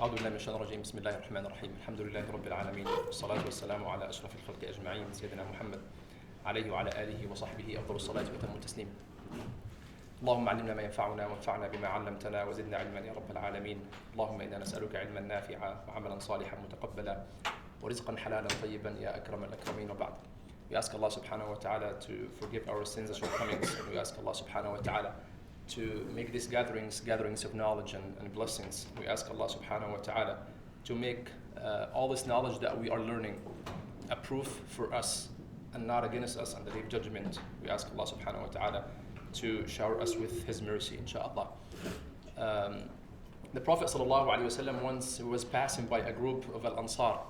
أعوذ بالله من الشيطان الرجيم بسم الله الرحمن الرحيم الحمد لله رب العالمين والصلاة والسلام على أشرف الخلق أجمعين سيدنا محمد عليه وعلى آله وصحبه أفضل الصلاة وأتم التسليم. اللهم علمنا ما ينفعنا وانفعنا بما علمتنا وزدنا علما يا رب العالمين. اللهم إنا نسألك علما نافعا وعملا صالحا متقبلا ورزقا حلالا طيبا يا أكرم الأكرمين. وبعد. We ask Allah subhanahu wa ta'ala to forgive our sins and shortcomings, and we ask Allah subhanahu wa ta'ala to make these gatherings of knowledge and blessings. We ask Allah subhanahu wa ta'ala to make all this knowledge that we are learning a proof for us and not against us on the day of judgment. We ask Allah subhanahu wa ta'ala to shower us with His mercy, inshaAllah. The Prophet sallallahu alaihi wasallam once was passing by a group of Al-Ansar,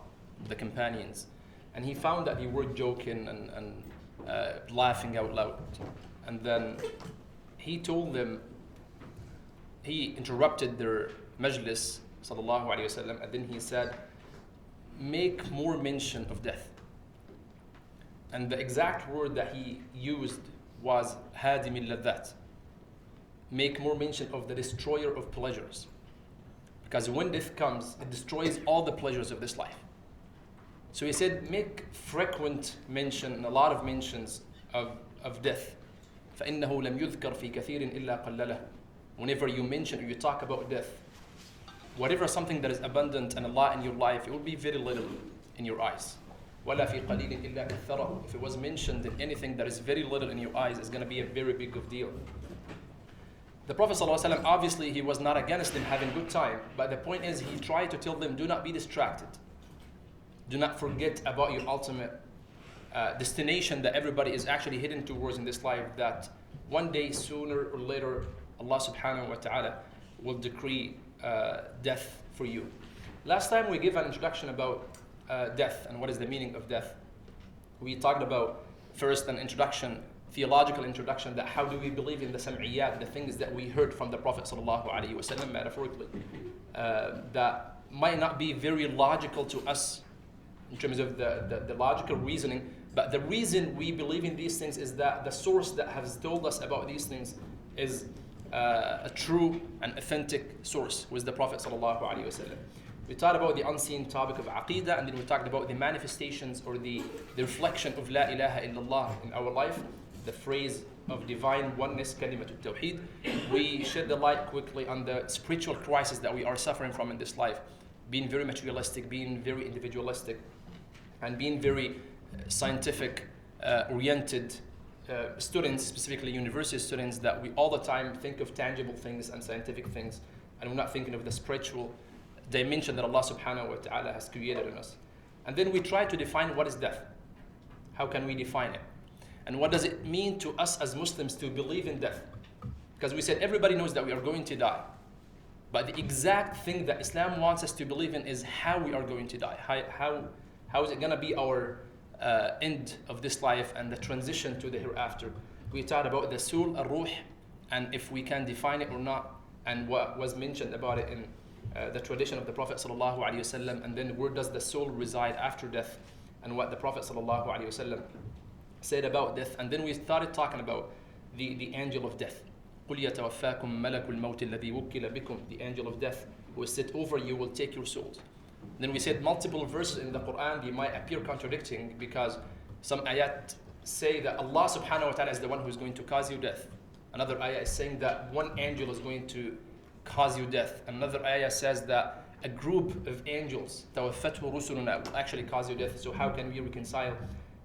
the companions, and he found that they were joking and laughing out loud. And then he told them, he interrupted their majlis, sallallahu alaihi wasallam, and then he said, make more mention of death. And the exact word that he used was hadim al-ladhat. Make more mention of the destroyer of pleasures. Because when death comes, it destroys all the pleasures of this life. So he said, make frequent mention and a lot of mentions of death. فَإِنَّهُ لَمْ يُذْكَرْ فِي كَثِيرٍ إِلَّا قَلَّلَهُ. Whenever you mention or you talk about death, whatever something that is abundant and a lot in your life, it will be very little in your eyes. وَلَا فِي قَلِيلٍ إِلَّا كَثَّرَهُ. If it was mentioned in anything that is very little in your eyes, it's going to be a very big of deal. The Prophet ﷺ, obviously he was not against them having good time, but the point is he tried to tell them, do not be distracted. Do not forget about your ultimate destination that everybody is actually heading towards in this life, that one day, sooner or later, Allah subhanahu wa ta'ala will decree death for you. Last time we gave an introduction about death and what is the meaning of death. We talked about first an introduction, theological introduction, that how do we believe in the sam'iyat, the things that we heard from the Prophet sallallahu alaihi wasallam metaphorically, that might not be very logical to us in terms of the logical reasoning, but the reason we believe in these things is that the source that has told us about these things is a true and authentic source, was the Prophet sallallahu alaihi wasallam. We talked about the unseen topic of Aqidah, and then we talked about the manifestations or the reflection of La ilaha illallah in our life, the phrase of divine oneness, kalimatul tawheed. We shed the light quickly on the spiritual crisis that we are suffering from in this life, being very materialistic, being very individualistic, and being very scientific oriented students, specifically university students, that we all the time think of tangible things and scientific things, and we're not thinking of the spiritual dimension that Allah subhanahu wa ta'ala has created in us. And then we try to define what is death. How can we define it? And what does it mean to us as Muslims to believe in death? Because we said everybody knows that we are going to die. But the exact thing that Islam wants us to believe in is how we are going to die. How is it going to be our end of this life and the transition to the hereafter? We talked about the soul, al-ruh, and if we can define it or not, and what was mentioned about it in the tradition of the Prophet sallallahu alaihi wasallam, and then where does the soul reside after death, and what the Prophet sallallahu alaihi wasallam said about death. And then we started talking about the angel of death. قُلْ يَتَوَفَّاكُمْ مَلَكُ الْمَوْتِ الَّذِي وُكِّلَ بِكُمْ. The angel of death who is set over you will take your souls. Then we said multiple verses in the Quran, they might appear contradicting, because some ayat say that Allah subhanahu wa ta'ala is the one who is going to cause you death. Another ayah is saying that one angel is going to cause you death. Another ayah says that a group of angels, تَوَفَّتْهُ رُسُلُنَا, will actually cause you death. So how can we reconcile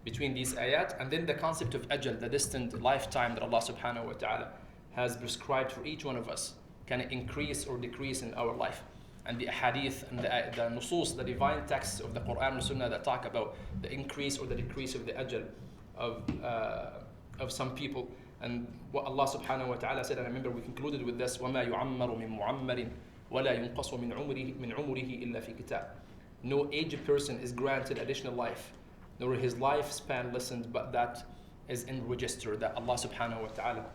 between these ayat? And then the concept of ajal, the distant lifetime that Allah subhanahu wa ta'ala has prescribed for each one of us. Can it increase or decrease in our life? And the hadith and the nusus, the divine texts of the Quran and Sunnah that talk about the increase or the decrease of the ajal of some people. And what Allah subhanahu wa ta'ala said, and I remember we concluded with this, وَمَا يُعَمَّرُ مِن مُعَمَّرٍ وَلَا يُنْقَصُ مِن عُمُرِهِ إِلَّا فِي كِتَابٍ. No aged person is granted additional life, nor his lifespan lessened, but that is in register, that Allah subhanahu wa ta'ala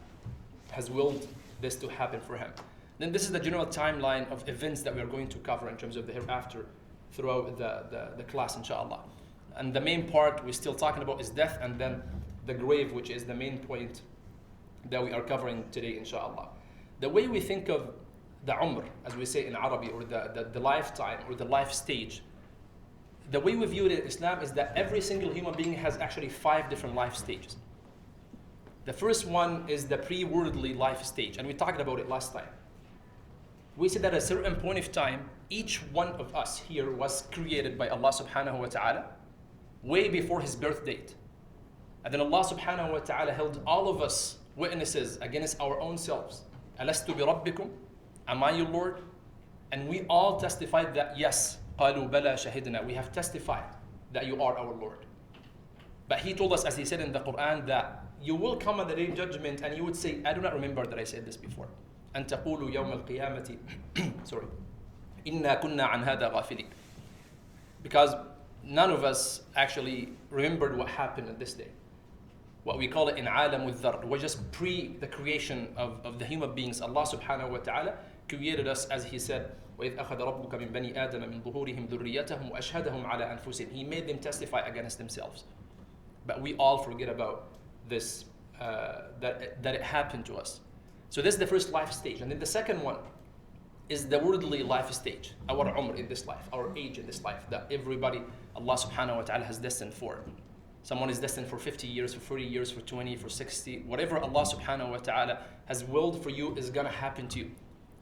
has willed this to happen for him. Then this is the general timeline of events that we are going to cover in terms of the hereafter throughout the class, inshallah. And the main part we're still talking about is death, and then the grave, which is the main point that we are covering today, inshallah. The way we think of the umr, as we say in Arabic, or the lifetime, or the life stage, the way we view it in Islam is that every single human being has actually 5 different life stages. The first one is the pre-worldly life stage, and we talked about it last time. We said that at a certain point of time, each one of us here was created by Allah subhanahu wa ta'ala way before his birth date. And then Allah subhanahu wa ta'ala held all of us witnesses against our own selves. Alastu bi rabbikum? Am I your Lord? And we all testified that yes, قالوا بلى شهدنا, we have testified that you are our Lord. But he told us, as he said in the Quran, that you will come on the day of judgment and you would say, I do not remember that I said this before. أن تقولوا يوم القيامة sorry إنا كنا عن هذا غافلين. Because none of us actually remembered what happened on this day. What we call it in عالم الذر, we're just pre the creation of the human beings. Allah subhanahu wa ta'ala created us, as he said, وَإِذْ أَخَذَ رَبُّكَ مِنْ بَنِي آدَمَ مِنْ ظُهُورِهِمْ ذُرِّيَّتَهُمْ وَأَشْهَدَهُمْ عَلَى أَنفُسِهِمْ. He made them testify against themselves. But we all forget about this, that it happened to us. So this is the first life stage. And then the second one is the worldly life stage, our umr in this life, our age in this life, that everybody, Allah subhanahu wa ta'ala has destined for. Someone is destined for 50 years, for 40 years, for 20, for 60. Whatever Allah subhanahu wa ta'ala has willed for you is going to happen to you.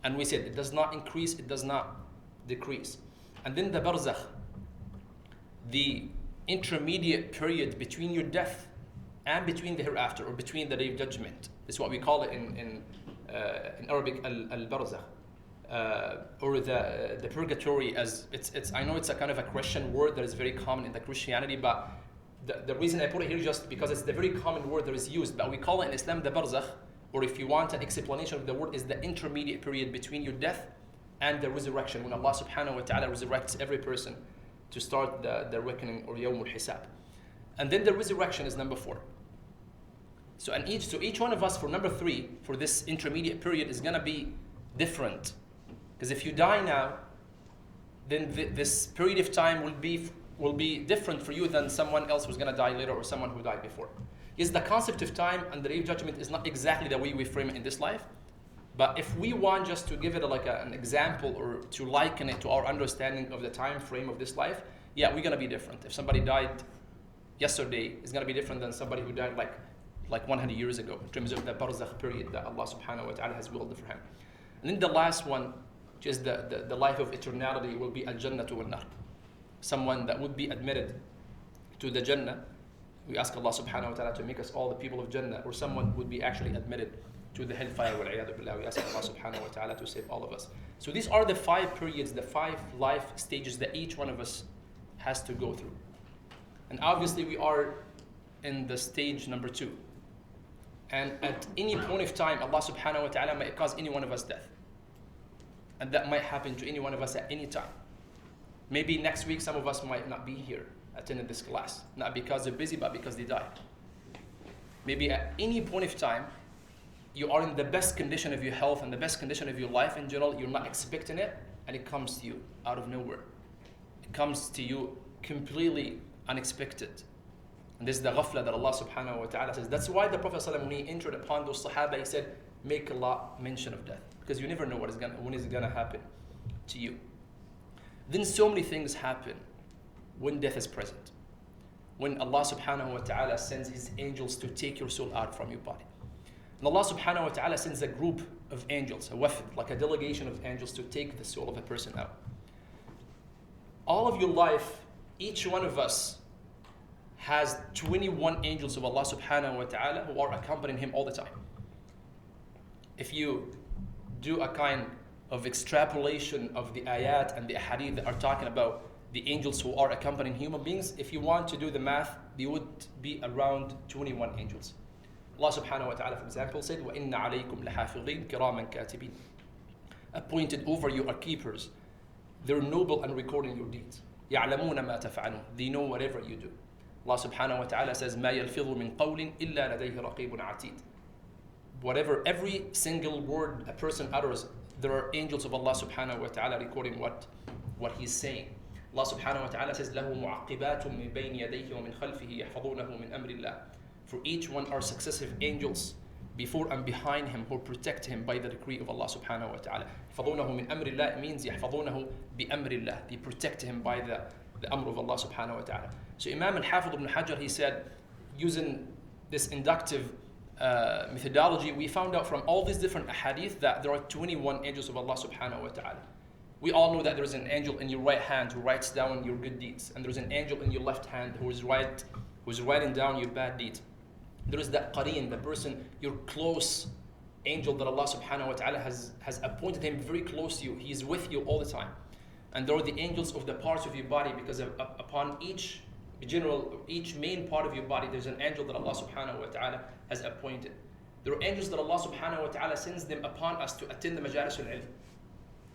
And we said it does not increase, it does not decrease. And then the barzakh, the intermediate period between your death and between the hereafter, or between the day of judgment. This is what we call it in Arabic, al-barzakh. Or the purgatory, as it's I know it's a kind of a Christian word that is very common in the Christianity, but the reason I put it here just because it's the very common word that is used, but we call it in Islam the barzakh, or if you want an explanation of the word, is the intermediate period between your death and the resurrection, when Allah subhanahu wa ta'ala resurrects every person to start the reckoning, or yawm al-hisab. And then the resurrection is number 4. So each one of us, for number 3, for this intermediate period, is gonna be different. Because if you die now, then this period of time will be different for you than someone else who's gonna die later, or someone who died before. Yes, the concept of time and the day of judgment is not exactly the way we frame it in this life. But if we want just to give it an example, or to liken it to our understanding of the time frame of this life, yeah, we're gonna be different. If somebody died yesterday, it's gonna be different than somebody who died like 100 years ago, in terms of the barzakh period that Allah subhanahu wa ta'ala has willed for him. And then the last one, which is the life of eternality, will be al-jannatu wal-nar. Someone that would be admitted to the Jannah. We ask Allah subhanahu wa ta'ala to make us all the people of Jannah, or someone would be actually admitted to the hellfire. Wal-'iyadu billah. We ask Allah subhanahu wa ta'ala to save all of us. So these are the 5 periods, the 5 life stages that each one of us has to go through. And obviously we are in the stage number 2. And at any point of time, Allah subhanahu wa ta'ala might cause any one of us death. And that might happen to any one of us at any time. Maybe next week some of us might not be here attending this class. Not because they're busy, but because they died. Maybe at any point of time, you are in the best condition of your health and the best condition of your life in general. You're not expecting it, and it comes to you out of nowhere. It comes to you completely unexpected. And this is the ghafla that Allah subhanahu wa ta'ala says. That's why the Prophet ﷺ, when he entered upon those Sahaba, he said, make Allah mention of death. Because you never know when it's gonna happen to you. Then so many things happen when death is present. When Allah subhanahu wa ta'ala sends his angels to take your soul out from your body. And Allah subhanahu wa ta'ala sends a group of angels, a wafd, like a delegation of angels, to take the soul of a person out. All of your life, each one of us has 21 angels of Allah subhanahu wa ta'ala who are accompanying him all the time. If you do a kind of extrapolation of the ayat and the ahadith that are talking about the angels who are accompanying human beings, if you want to do the math, there would be around 21 angels. Allah subhanahu wa ta'ala, for example, said, وَإِنَّ عَلَيْكُمْ لَحَافِظِينَ كِرَامًا كَاتِبِينَ. Appointed over you are keepers. They're noble and recording your deeds. يَعْلَمُونَ مَا تَفْعَلُونَ. They know whatever you do. Allah subhanahu wa ta'ala says, مَا يَلْفِظُ مِنْ قَوْلٍ إِلَّا لَدَيْهِ رَقِيبٌ عَتِيدٌ. Whatever, every single word a person utters, there are angels of Allah subhanahu wa ta'ala recording what he's saying. Allah subhanahu wa ta'ala says, لَهُ مُعَقِّبَاتٌ مِنْ بَيْنِ يَدَيْهِ وَمِنْ خَلْفِهِ يَحْفَظُونَهُ مِنْ أَمْرِ اللَّهِ. For each one are successive angels before and behind him who protect him by the decree of Allah subhanahu wa ta'ala. يحفظونه من أمر الله means يحفظونه بأمر الله. They protect him by the amr of Allah subhanahu wa ta'ala. So Imam al-Hafidh ibn Hajar, he said, using this inductive methodology, we found out from all these different ahadith that there are 21 angels of Allah subhanahu wa ta'ala. We all know that there is an angel in your right hand who writes down your good deeds, and there is an angel in your left hand who is writing down your bad deeds. There is that qareen, the person, your close angel that Allah subhanahu wa ta'ala has appointed him very close to you. He is with you all the time. And there are the angels of the parts of your body, because upon each main part of your body, there's an angel that Allah subhanahu wa ta'ala has appointed. There are angels that Allah subhanahu wa ta'ala sends them upon us to attend the majalis al-ilm.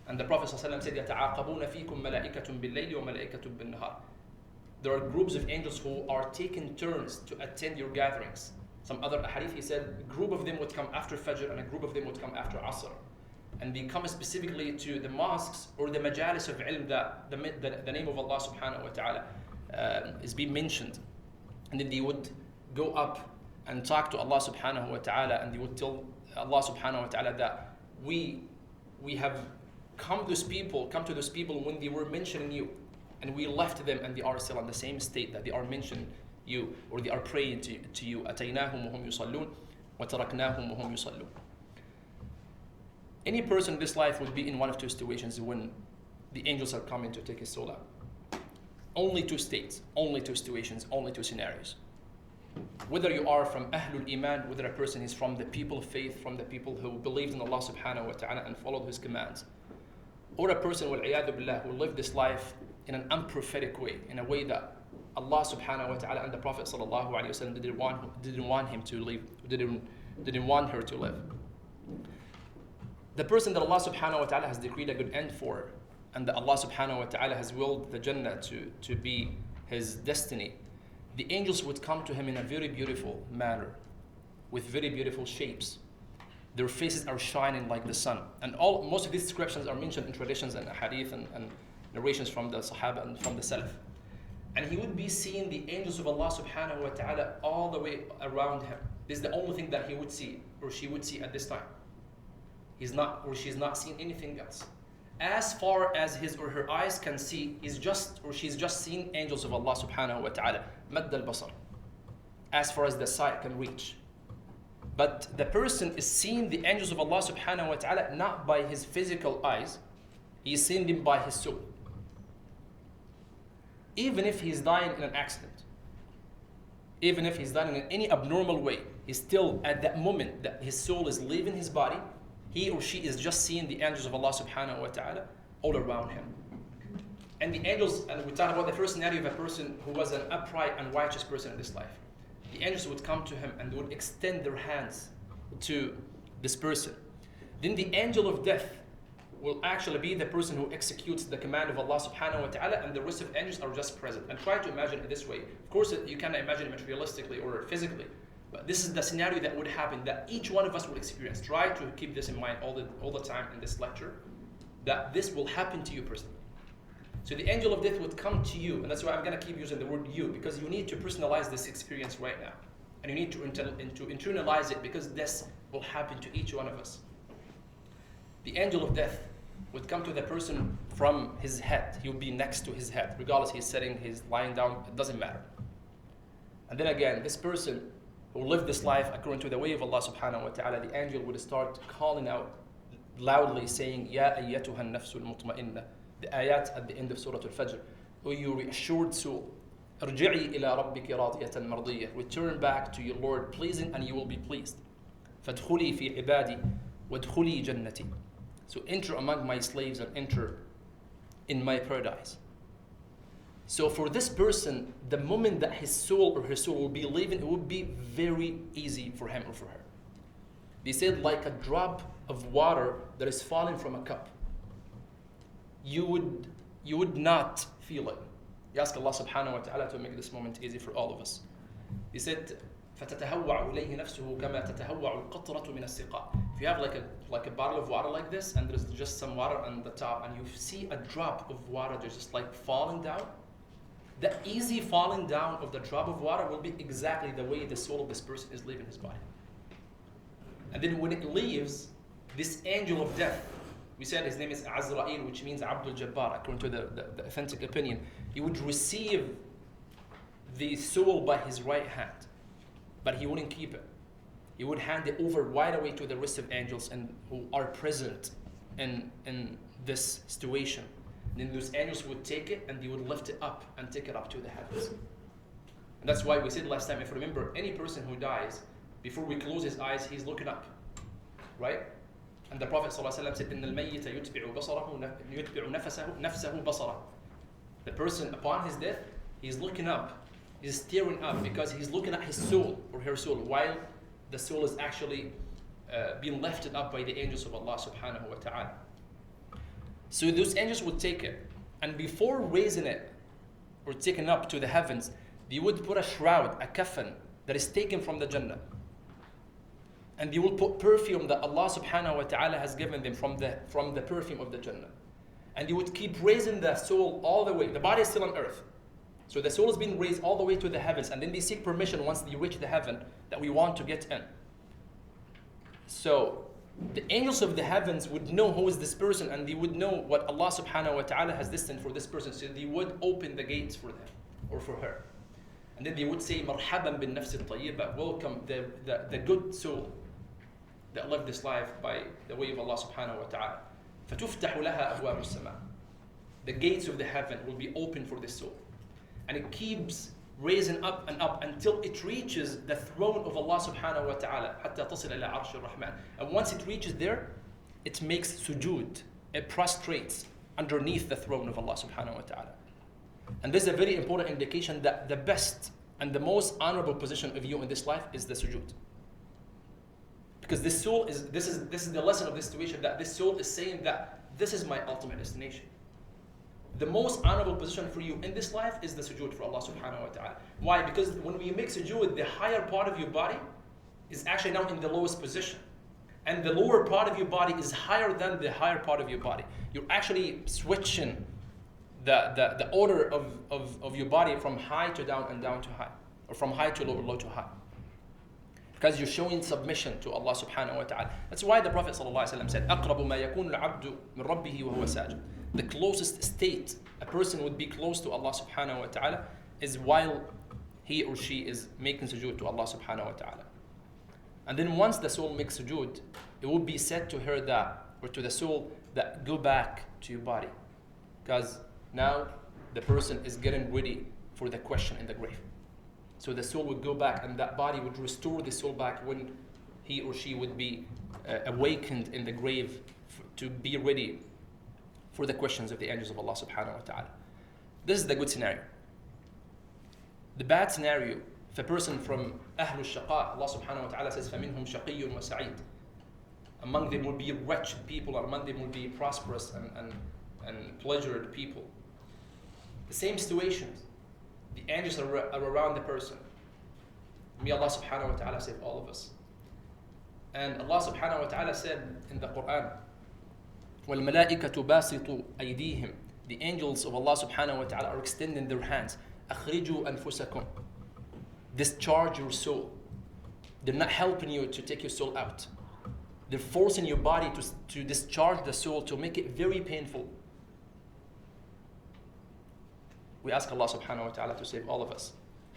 And the Prophet ﷺ said, يَتَعَاقَبُونَ فِيكُمْ مَلَائِكَةٌ بِاللَّيْلِ وَمَلَائِكَةٌ بِالنَّهَارِ. There are groups of angels who are taking turns to attend your gatherings. Some other hadith, he said, a group of them would come after Fajr and a group of them would come after Asr. And they come specifically to the mosques or the majalis of ilm that the name of Allah subhanahu wa ta'ala is being mentioned. And then they would go up and talk to Allah subhanahu wa ta'ala, and they would tell Allah subhanahu wa ta'ala that we have come to those people when they were mentioning you, and we left them and they are still in the same state that they are mentioning you, or they are praying to you. أَتَيْنَاهُمْ وَهُمْ يُصَلُّونَ وَتَرَكْنَاهُمْ وَهُمْ يُصَلُّونَ. Any person in this life would be in one of two situations when the angels are coming to take his soul out. Only two states, only two situations, only two scenarios. Whether you are from Ahlul Iman, whether a person is from the people of faith, from the people who believed in Allah subhanahu wa ta'ala and followed his commands, or a person, wal-'iyadhu billah, who lived this life in an unprophetic way, in a way that Allah subhanahu wa ta'ala and the Prophet sallallahu alayhi wa sallam didn't want him to live, didn't want her to live. The person that Allah subhanahu wa ta'ala has decreed a good end for, and that Allah subhanahu wa ta'ala has willed the Jannah to be his destiny, the angels would come to him in a very beautiful manner, with very beautiful shapes. Their faces are shining like the sun. And most of these descriptions are mentioned in traditions and hadith and narrations from the Sahaba and from the Salaf. And he would be seeing the angels of Allah subhanahu wa ta'ala all the way around him. This is the only thing that he would see, or she would see at this time. She's not seeing anything else. As far as his or her eyes can see, she's just seeing angels of Allah subhanahu wa ta'ala. Madd al-basar. As far as the sight can reach. But the person is seeing the angels of Allah subhanahu wa ta'ala not by his physical eyes, he is seeing them by his soul. Even if he's dying in an accident, even if he's dying in any abnormal way, he's still at that moment that his soul is leaving his body, he or she is just seeing the angels of Allah subhanahu wa ta'ala all around him. And the angels, and we talk about the first scenario of a person who was an upright and righteous person in this life. The angels would come to him and they would extend their hands to this person. Then the angel of death will actually be the person who executes the command of Allah subhanahu wa ta'ala, and the rest of angels are just present. And try to imagine it this way. Of course, you cannot imagine it materialistically or physically, but this is the scenario that would happen, that each one of us will experience. Try to keep this in mind all the time in this lecture, that this will happen to you personally. So the angel of death would come to you, and that's why I'm going to keep using the word you, because you need to personalize this experience right now. And you need to internalize it, because this will happen to each one of us. The angel of death would come to the person from his head. He would be next to his head, regardless he's sitting, he's lying down, it doesn't matter. And then again, this person who lived this life according to the way of Allah subhanahu wa ta'ala, the angel would start calling out loudly, saying, Ya ayyatuha an-nafsul mutma'innah. The ayat at the end of Surah Al-Fajr. O you reassured soul, ارجعي إلى ربك راضية مرضية. Return back to your Lord pleasing, and you will be pleased. فادخلي في عبادي وادخلي جنتي. So enter among my slaves and enter in my paradise. So for this person, the moment that his soul or her soul will be leaving, it would be very easy for him or for her. They said like a drop of water that is falling from a cup. You would not feel it. You ask Allah subhanahu wa ta'ala to make this moment easy for all of us. He said, فَتَتَهَوَّعُ إِلَيْهِ نَفْسُهُ كَمَا تَتَهَوَّعُ الْقَطْرَةُ مِنَ السِّقَاءِ. If you have like a bottle of water like this, and there's just some water on the top, and you see a drop of water just like falling down, the easy falling down of the drop of water will be exactly the way the soul of this person is leaving his body. And then when it leaves, this angel of death, we said his name is Azrael, which means Abdul Jabbar, according to the authentic opinion. He would receive the soul by his right hand, but he wouldn't keep it. He would hand it over right away to the rest of angels and who are present in this situation. Then those angels would take it and they would lift it up and take it up to the heavens. And that's why we said last time, if you remember, any person who dies, before we close his eyes, he's looking up, right? And the Prophet ﷺ said, إِنَّ الْمَيِّتَ يُتْبِعُ بَصَرَهُ يُتْبِعُ نَفَسَهُ بَصَرَهُ. The person upon his death, he's looking up, he's staring up because he's looking at his soul or her soul while the soul is actually being lifted up by the angels of Allah subhanahu wa ta'ala. So those angels would take it, and before raising it or taking up to the heavens, they would put a shroud, a kafan, that is taken from the Jannah. And they will put perfume that Allah subhanahu wa ta'ala has given them from the perfume of the Jannah. And they would keep raising the soul all the way. The body is still on earth. So the soul is being raised all the way to the heavens, and then they seek permission once they reach the heaven that we want to get in. So the angels of the heavens would know who is this person, and they would know what Allah subhanahu wa ta'ala has destined for this person. So they would open the gates for them or for her. And then they would say, Marhaban bin nafs al-tayyibah, welcome the good soul that lived this life by the way of Allah subhanahu wa ta'ala. فَتُفْتَحُ لَهَا أَبْوَابُ السَّمَاءِ. The gates of the heaven will be open for this soul. And it keeps raising up and up until it reaches the throne of Allah subhanahu wa ta'ala. حَتَّى تَصِلَ إِلَىٰ عَرْشِ الرَّحْمَنِ. And once it reaches there, it makes sujood. It prostrates underneath the throne of Allah subhanahu wa ta'ala. And this is a very important indication that the best and the most honorable position of you in this life is the sujood. Because this soul is, this is the lesson of this situation, that this soul is saying that this is my ultimate destination. The most honorable position for you in this life is the sujood for Allah subhanahu wa ta'ala. Why? Because when we make sujood, the higher part of your body is actually now in the lowest position. And the lower part of your body is higher than the higher part of your body. You're actually switching the order of your body from high to down and down to high. Or from high to low or low to high. Because you're showing submission to Allah subhanahu wa ta'ala. That's why the Prophet ﷺ said, أَقْرَبُ مَا يَكُونُ الْعَبْدُ مِنْ رَبِّهِ وَهُوَ سَاجِدٌ. The closest state a person would be close to Allah subhanahu wa ta'ala is while he or she is making sujood to Allah subhanahu wa ta'ala. And then once the soul makes sujood, it will be said to her that, or to the soul, that go back to your body. Because now the person is getting ready for the question in the grave. So the soul would go back, and that body would restore the soul back when he or she would be awakened in the grave to be ready for the questions of the angels of Allah subhanahu wa ta'ala. This is the good scenario. The bad scenario, if a person from Ahlul Shaqa, Allah subhanahu wa ta'ala says, فَمِنْهُمْ شَقِيٌّ وَسَعِيدٌ. Among them will be wretched people, among them will be prosperous and pleasured people. The same situations. The angels are around the person. May Allah subhanahu wa ta'ala save all of us. And Allah subhanahu wa ta'ala said in the Quran, وَالْمَلَائِكَةُ بَاسِطُوا أَيْدِيهِمْ. The angels of Allah subhanahu wa ta'ala are extending their hands. أَخْرِجُوا أَنفُسَكُمْ. Discharge your soul. They're not helping you to take your soul out. They're forcing your body to discharge the soul, to make it very painful. We ask Allah subhanahu wa ta'ala to save all of us.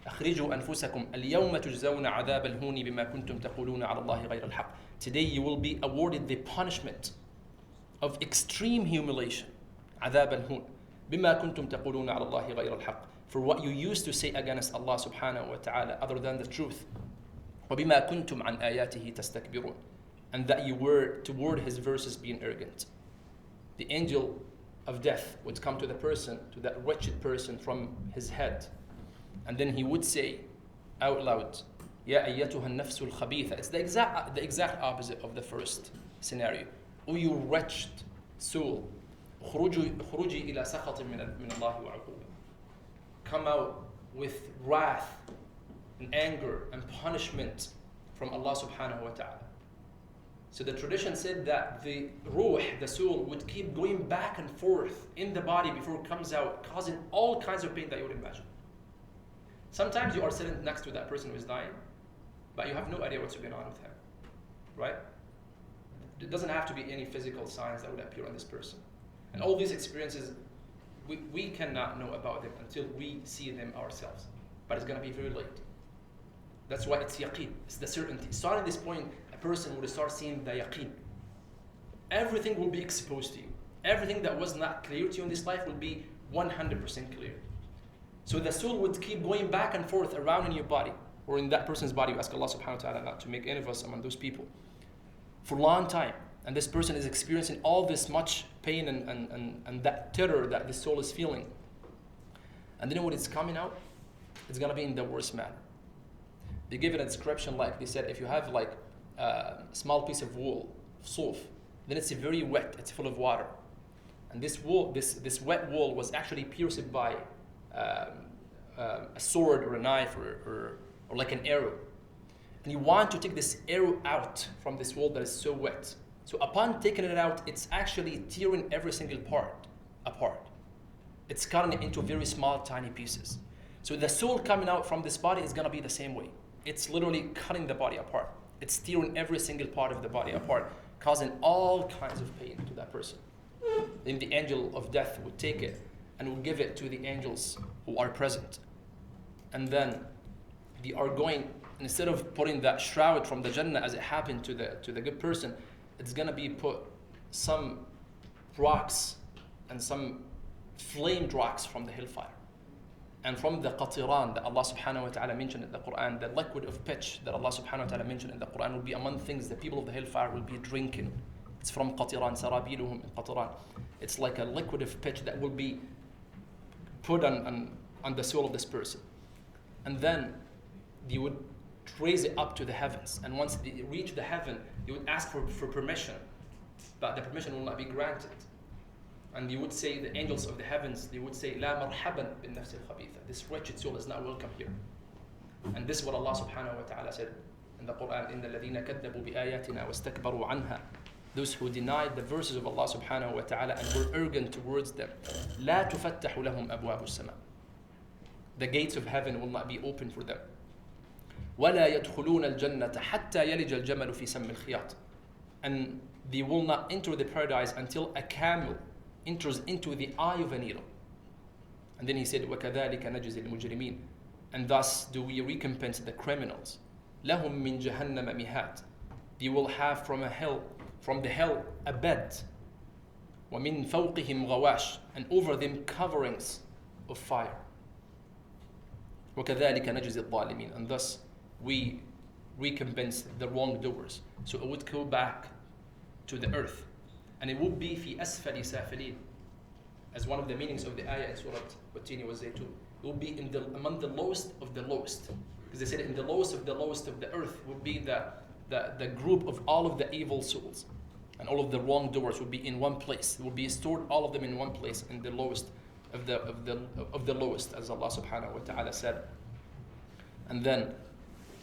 أخرجوا أنفسكم اليوم تجزون عذاب الهون بما كنتم تقولون على الله غير الحق. Today you will be awarded the punishment of extreme humiliation. عذاب الهون بما كنتم تقولون على الله غير الحق. For what you used to say against Allah subhanahu wa ta'ala other than the truth. وبما كنتم عن آياته تستكبرون. And that you were toward his verses being arrogant. The angel of death would come to the person, to that wretched person from his head. And then he would say out loud, يا أيتها النفس الخبيثة. It's the exact opposite of the first scenario. O you wretched soul, خروجي إلى سخط من الله وعقوبة. Come out with wrath and anger and punishment from Allah subhanahu wa ta'ala. So the tradition said that the ruh, the soul, would keep going back and forth in the body before it comes out, causing all kinds of pain that you would imagine. Sometimes you are sitting next to that person who is dying, but you have no idea what's going on with him. right? It doesn't have to be any physical signs that would appear on this person. And all these experiences, we cannot know about them until we see them ourselves. But it's going to be very late. That's why it's yaqeen, it's the certainty. Starting this point, a person will start seeing the yaqeen. Everything will be exposed to you. Everything that was not clear to you in this life will be 100% clear. So the soul would keep going back and forth around in your body, or in that person's body. We ask Allah subhanahu wa ta'ala not to make any of us among those people, for a long time. And this person is experiencing all this much pain and that terror that the soul is feeling. And then when it's coming out, it's going to be in the worst manner. They give it a description like, they said, if you have like a small piece of wool, suf, then it's very wet, it's full of water. And this wool, this wet wool was actually pierced by a sword or a knife or like an arrow. And you want to take this arrow out from this wool that is so wet. So upon taking it out, it's actually tearing every single part apart. It's cutting it into very small, tiny pieces. So the soul coming out from this body is going to be the same way. It's literally cutting the body apart. It's tearing every single part of the body apart, causing all kinds of pain to that person. Then the angel of death would take it and will give it to the angels who are present. And then they are going, instead of putting that shroud from the Jannah as it happened to the good person, it's going to be put some rocks and some flamed rocks from the hellfire. And from the qatiran that Allah subhanahu wa ta'ala mentioned in the Quran, the liquid of pitch that Allah subhanahu wa ta'ala mentioned in the Quran will be among things the people of the hellfire will be drinking. It's from qatiran, sarabiluhum in qatiran. It's like a liquid of pitch that will be put on the soul of this person. And then they would raise it up to the heavens. And once they reach the heaven, they would ask for permission, but the permission will not be granted. And you would say, the angels of the heavens, they would say, لا مرحبا بالنفس الخبيثة. This wretched soul is not welcome here. And this is what Allah subhanahu wa ta'ala said in the Quran, إن الذين كذبوا بآياتنا واستكبروا عنها. Those who denied the verses of Allah subhanahu wa ta'ala and were arrogant towards them. لا تفتح لهم أبواب السماء. The gates of heaven will not be open for them. ولا يدخلون الجنة حتى يلج الجمل في سم الخياط. And they will not enter the paradise until a camel enters into the eye of a needle. And then he said, وَكَذَلِكَ نَجْزِي الْمُجْرِمِينَ. And thus do we recompense the criminals. لَهُم مِّن جَهَنَّمَ مِهَاتٍ. They will have from the hell a bed. وَمِن فَوْقِهِمْ غَوَاشٍ. And over them coverings of fire. وَكَذَلِكَ نَجْزِي الظَّالِمِينَ. And thus we recompense the wrongdoers. So it would go back to the earth. And it would be في أسفل سافلين, as one of the meanings of the ayah in Surah Wat-Tini wa Zaytun. It would be among the lowest of the lowest. Because they said in the lowest of the earth would be the group of all of the evil souls. And all of the wrongdoers would be in one place. It would be stored, all of them in one place, in the lowest of the lowest, as Allah subhanahu wa ta'ala said. And then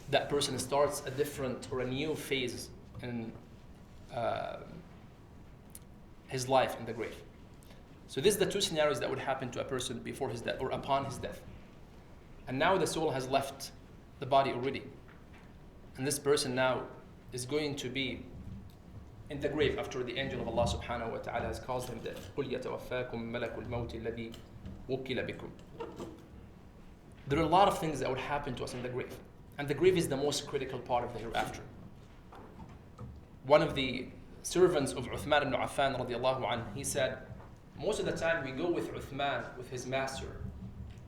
that person starts a different or a new phase in his life in the grave. So this is the two scenarios that would happen to a person before his death or upon his death. And now the soul has left the body already. And this person now is going to be in the grave after the angel of Allah subhanahu wa ta'ala has caused him death. قُلْ يَتَوَفَّاكُمْ مَلَكُ الْمَوْتِ الَّذِي وُكِّلَ بِكُمْ. There are a lot of things that would happen to us in the grave. And the grave is the most critical part of the hereafter. One of the servants of Uthman ibn Affan radiallahu anhu, he said, most of the time we go with Uthman, with his master,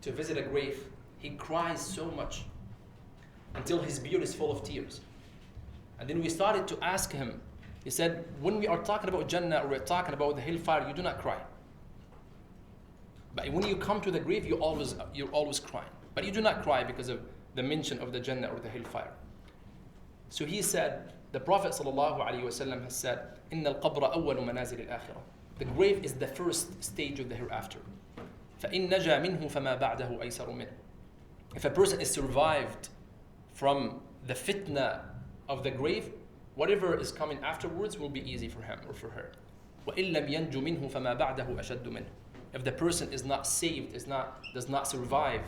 to visit a grave, he cries so much until his beard is full of tears. And then we started to ask him, he said, when we are talking about Jannah or we're talking about the hellfire, you do not cry. But when you come to the grave, you're always crying. But you do not cry because of the mention of the Jannah or the hellfire. So he said, the Prophet ﷺ has said, إِنَّ الْقَبْرَ أَوَّلُ مَنَازِلِ الْآخِرَةِ. The grave is the first stage of the hereafter. فَإِن نَجَى مِنْهُ فَمَا بَعْدَهُ أَيْسَرُ مِنْهُ. If a person is survived from the fitna of the grave, whatever is coming afterwards will be easy for him or for her. وَإِن لَمْ يَنْجُ مِنْهُ فَمَا بَعْدَهُ أَشَدُّ مِنْهُ. If the person is not saved, does not survive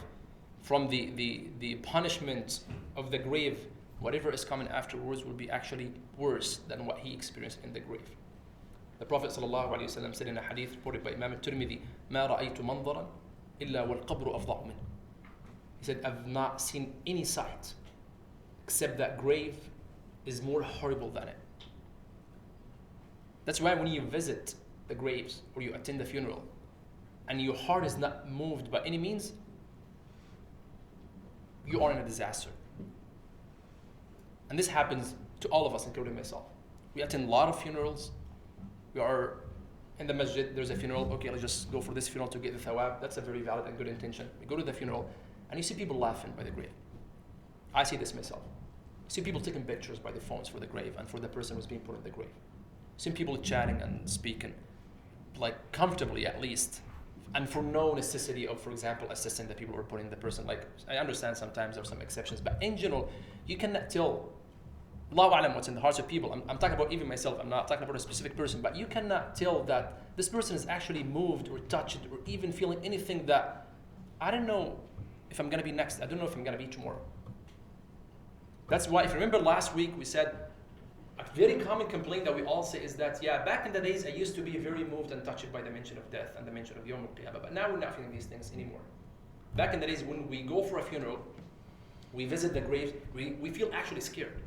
from the punishment of the grave, whatever is coming afterwards will be actually worse than what he experienced in the grave. The Prophet ﷺ said in a hadith reported by Imam al-Tirmidhi, مَا رَأَيْتُ مَنْظَرًا إِلَّا وَالْقَبْرُ أَفْضَعُ مِنْهُ. He said, I've not seen any sight except that grave is more horrible than it. That's why when you visit the graves or you attend the funeral and your heart is not moved by any means, you are in a disaster. And this happens to all of us, including myself. We attend a lot of funerals. We are in the masjid, there's a funeral. Okay, let's just go for this funeral to get the thawab. That's a very valid and good intention. We go to the funeral and you see people laughing by the grave. I see this myself. You see people taking pictures by the phones for the grave and for the person who's being put in the grave. You see people chatting and speaking, like comfortably at least, and for no necessity of, for example, assisting the people who are putting the person. Like, I understand sometimes there are some exceptions, but in general, you cannot tell Allahu A'lam what's in the hearts of people. I'm talking about even myself. I'm not talking about a specific person, but you cannot tell that this person is actually moved or touched or even feeling anything that, I don't know if I'm going to be next. I don't know if I'm going to be tomorrow. That's why, if you remember last week, we said a very common complaint that we all say is that, yeah, back in the days, I used to be very moved and touched by the mention of death and the mention of Yawm al-Qiyamah, but now we're not feeling these things anymore. Back in the days when we go for a funeral, we visit the graves, we feel actually scared.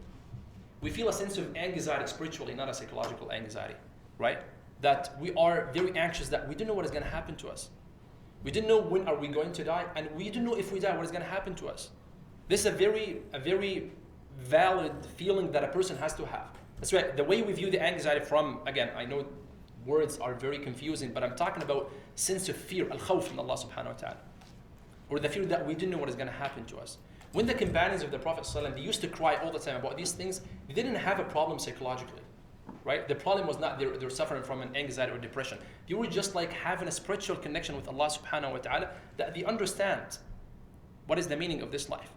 We feel a sense of anxiety spiritually, not a psychological anxiety, right? That we are very anxious that we don't know what is going to happen to us. We didn't know when are we going to die, and we don't know if we die, what is going to happen to us. This is a very valid feeling that a person has to have. That's right. The way we view the anxiety from, again, I know words are very confusing, but I'm talking about sense of fear, al-khawf from Allah subhanahu wa ta'ala. Or the fear that we didn't know what is going to happen to us. When the companions of the Prophet ﷺ, they used to cry all the time about these things, they didn't have a problem psychologically, right? The problem was not they were suffering from an anxiety or depression. They were just like having a spiritual connection with Allah subhanahu wa ta'ala, that they understand what is the meaning of this life.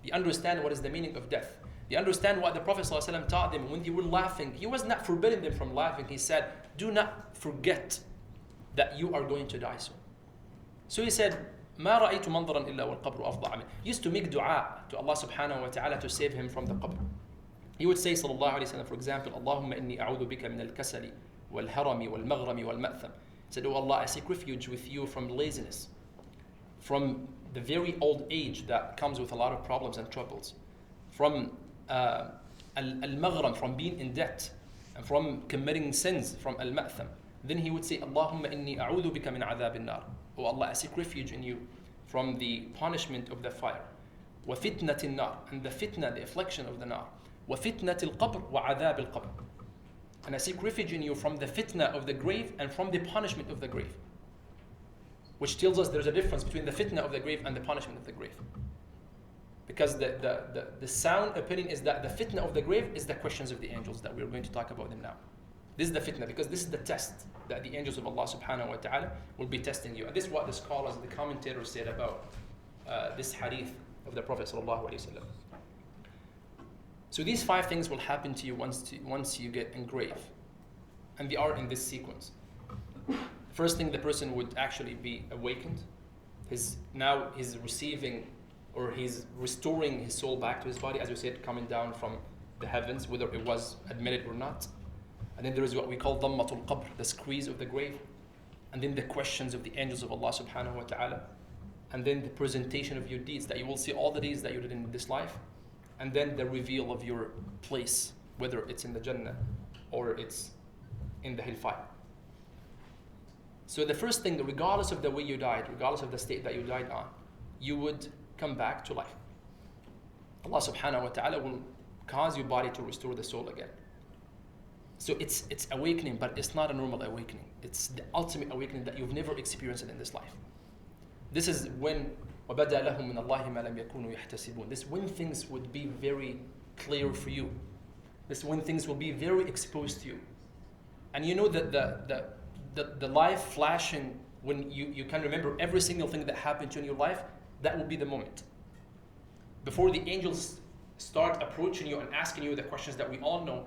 They understand what is the meaning of death. They understand what the Prophet ﷺ taught them. When they were laughing, he was not forbidding them from laughing. He said, do not forget that you are going to die soon. So he said, ما رأيت منظرا إلا والقبر أفضع منه. He used to make dua to Allah subhanahu wa ta'ala to save him from the qabr. He would say, sallallahu alayhi wa sallam, for example, Allahumma inni a'udhu bika min al-kasali wal-harami wal-maghrami wal-ma'tham. He said, oh Allah, I seek refuge with you from laziness, from the very old age that comes with a lot of problems and troubles, from al-maghram, from being in debt, and from committing sins, from al-ma'tham. Then he would say, Allahumma inni a'udhu bika min adhab al-nar. Oh Allah, I seek refuge in you from the punishment of the fire. وَفِتْنَةِ النَّارِ, and the fitna, the affliction of the nar. وَفِتْنَةِ الْقَبْرِ وَعَذَابِ الْقَبْرِ, and I seek refuge in you from the fitna of the grave and from the punishment of the grave. Which tells us there's a difference between the fitna of the grave and the punishment of the grave. Because the sound opinion is that the fitna of the grave is the questions of the angels, that we're going to talk about them now. This is the fitna, because this is the test that the angels of Allah subhanahu wa ta'ala will be testing you. And this is what the scholars, the commentators said about this hadith of the Prophet sallallahu alaihi wasallam. So these 5 things will happen to you once you get in grave. And they are in this sequence. First thing, the person would actually be awakened. Now he's receiving, or he's restoring his soul back to his body, as we said, coming down from the heavens, whether it was admitted or not. And then there is what we call dhammatul qabr, the squeeze of the grave. And then the questions of the angels of Allah subhanahu wa ta'ala. And then the presentation of your deeds, that you will see all the deeds that you did in this life. And then the reveal of your place, whether it's in the Jannah or it's in the hellfire. So the first thing, regardless of the way you died, regardless of the state that you died on, you would come back to life. Allah subhanahu wa ta'ala will cause your body to restore the soul again. So it's awakening, but it's not a normal awakening. It's the ultimate awakening that you've never experienced in this life. This is when وَبَدَى لَهُم مِّنَ اللَّهِ مَا لَمْ يَكُونُوا يَحْتَسِبُونَ. This when things would be very clear for you. This when things will be very exposed to you. And you know that the life flashing, when you can remember every single thing that happened to you in your life, that will be the moment. Before the angels start approaching you and asking you the questions that we all know,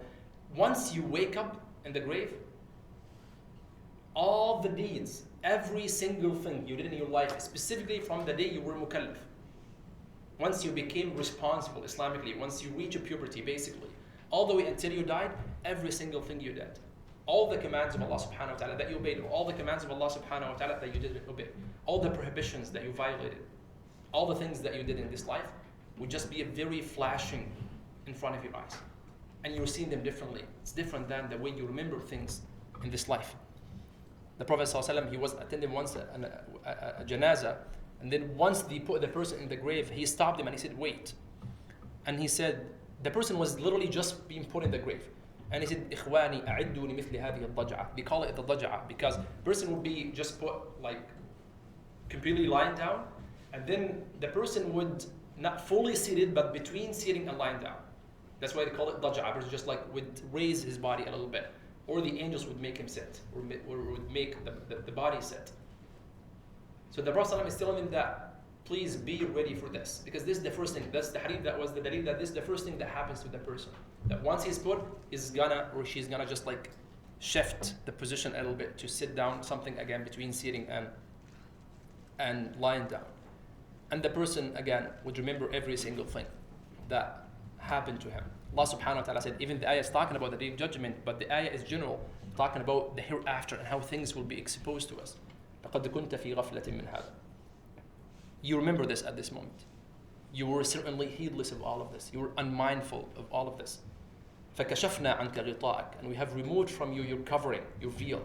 once you wake up in the grave, all the deeds, every single thing you did in your life, specifically from the day you were mukallaf, once you became responsible Islamically, once you reach puberty basically, all the way until you died, every single thing you did, all the commands of Allah subhanahu wa ta'ala that you obeyed, all the commands of Allah subhanahu wa ta'ala that you didn't obey, all the prohibitions that you violated, all the things that you did in this life would just be very flashing in front of your eyes. And you're seeing them differently. It's different than the way you remember things in this life. The Prophet ﷺ, he was attending once a janazah, and then once they put the person in the grave, he stopped him and he said, wait. And he said, the person was literally just being put in the grave. And he said, إخواني أعدوني مثل هذه الضجعة. We call it the ضجعة because person would be just put like completely lying down, and then the person would not fully seated, but between sitting and lying down. That's why they call it ضجعة. Person just like would raise his body a little bit, or the angels would make him sit, or would make the body sit. So the Prophet ﷺ is telling him that please be ready for this, because this is the first thing. That's the hadith that was the dalil that this is the first thing that happens to the person. That once he's put, he's gonna or she's gonna just like shift the position a little bit to sit down, something again between sitting and lying down. And the person again would remember every single thing that happened to him. Allah subhanahu wa ta'ala said, even the ayah is talking about the day of judgment, but the ayah is general, talking about the hereafter and how things will be exposed to us. لَقَدْ كُنْتَ فِي غَفْلَةٍ مِّنْ هَذَا. You remember this at this moment. You were certainly heedless of all of this. You were unmindful of all of this. فَكَشَفْنَا عَنْكَ غِطَاءَكَ. And we have removed from you your covering, your veil.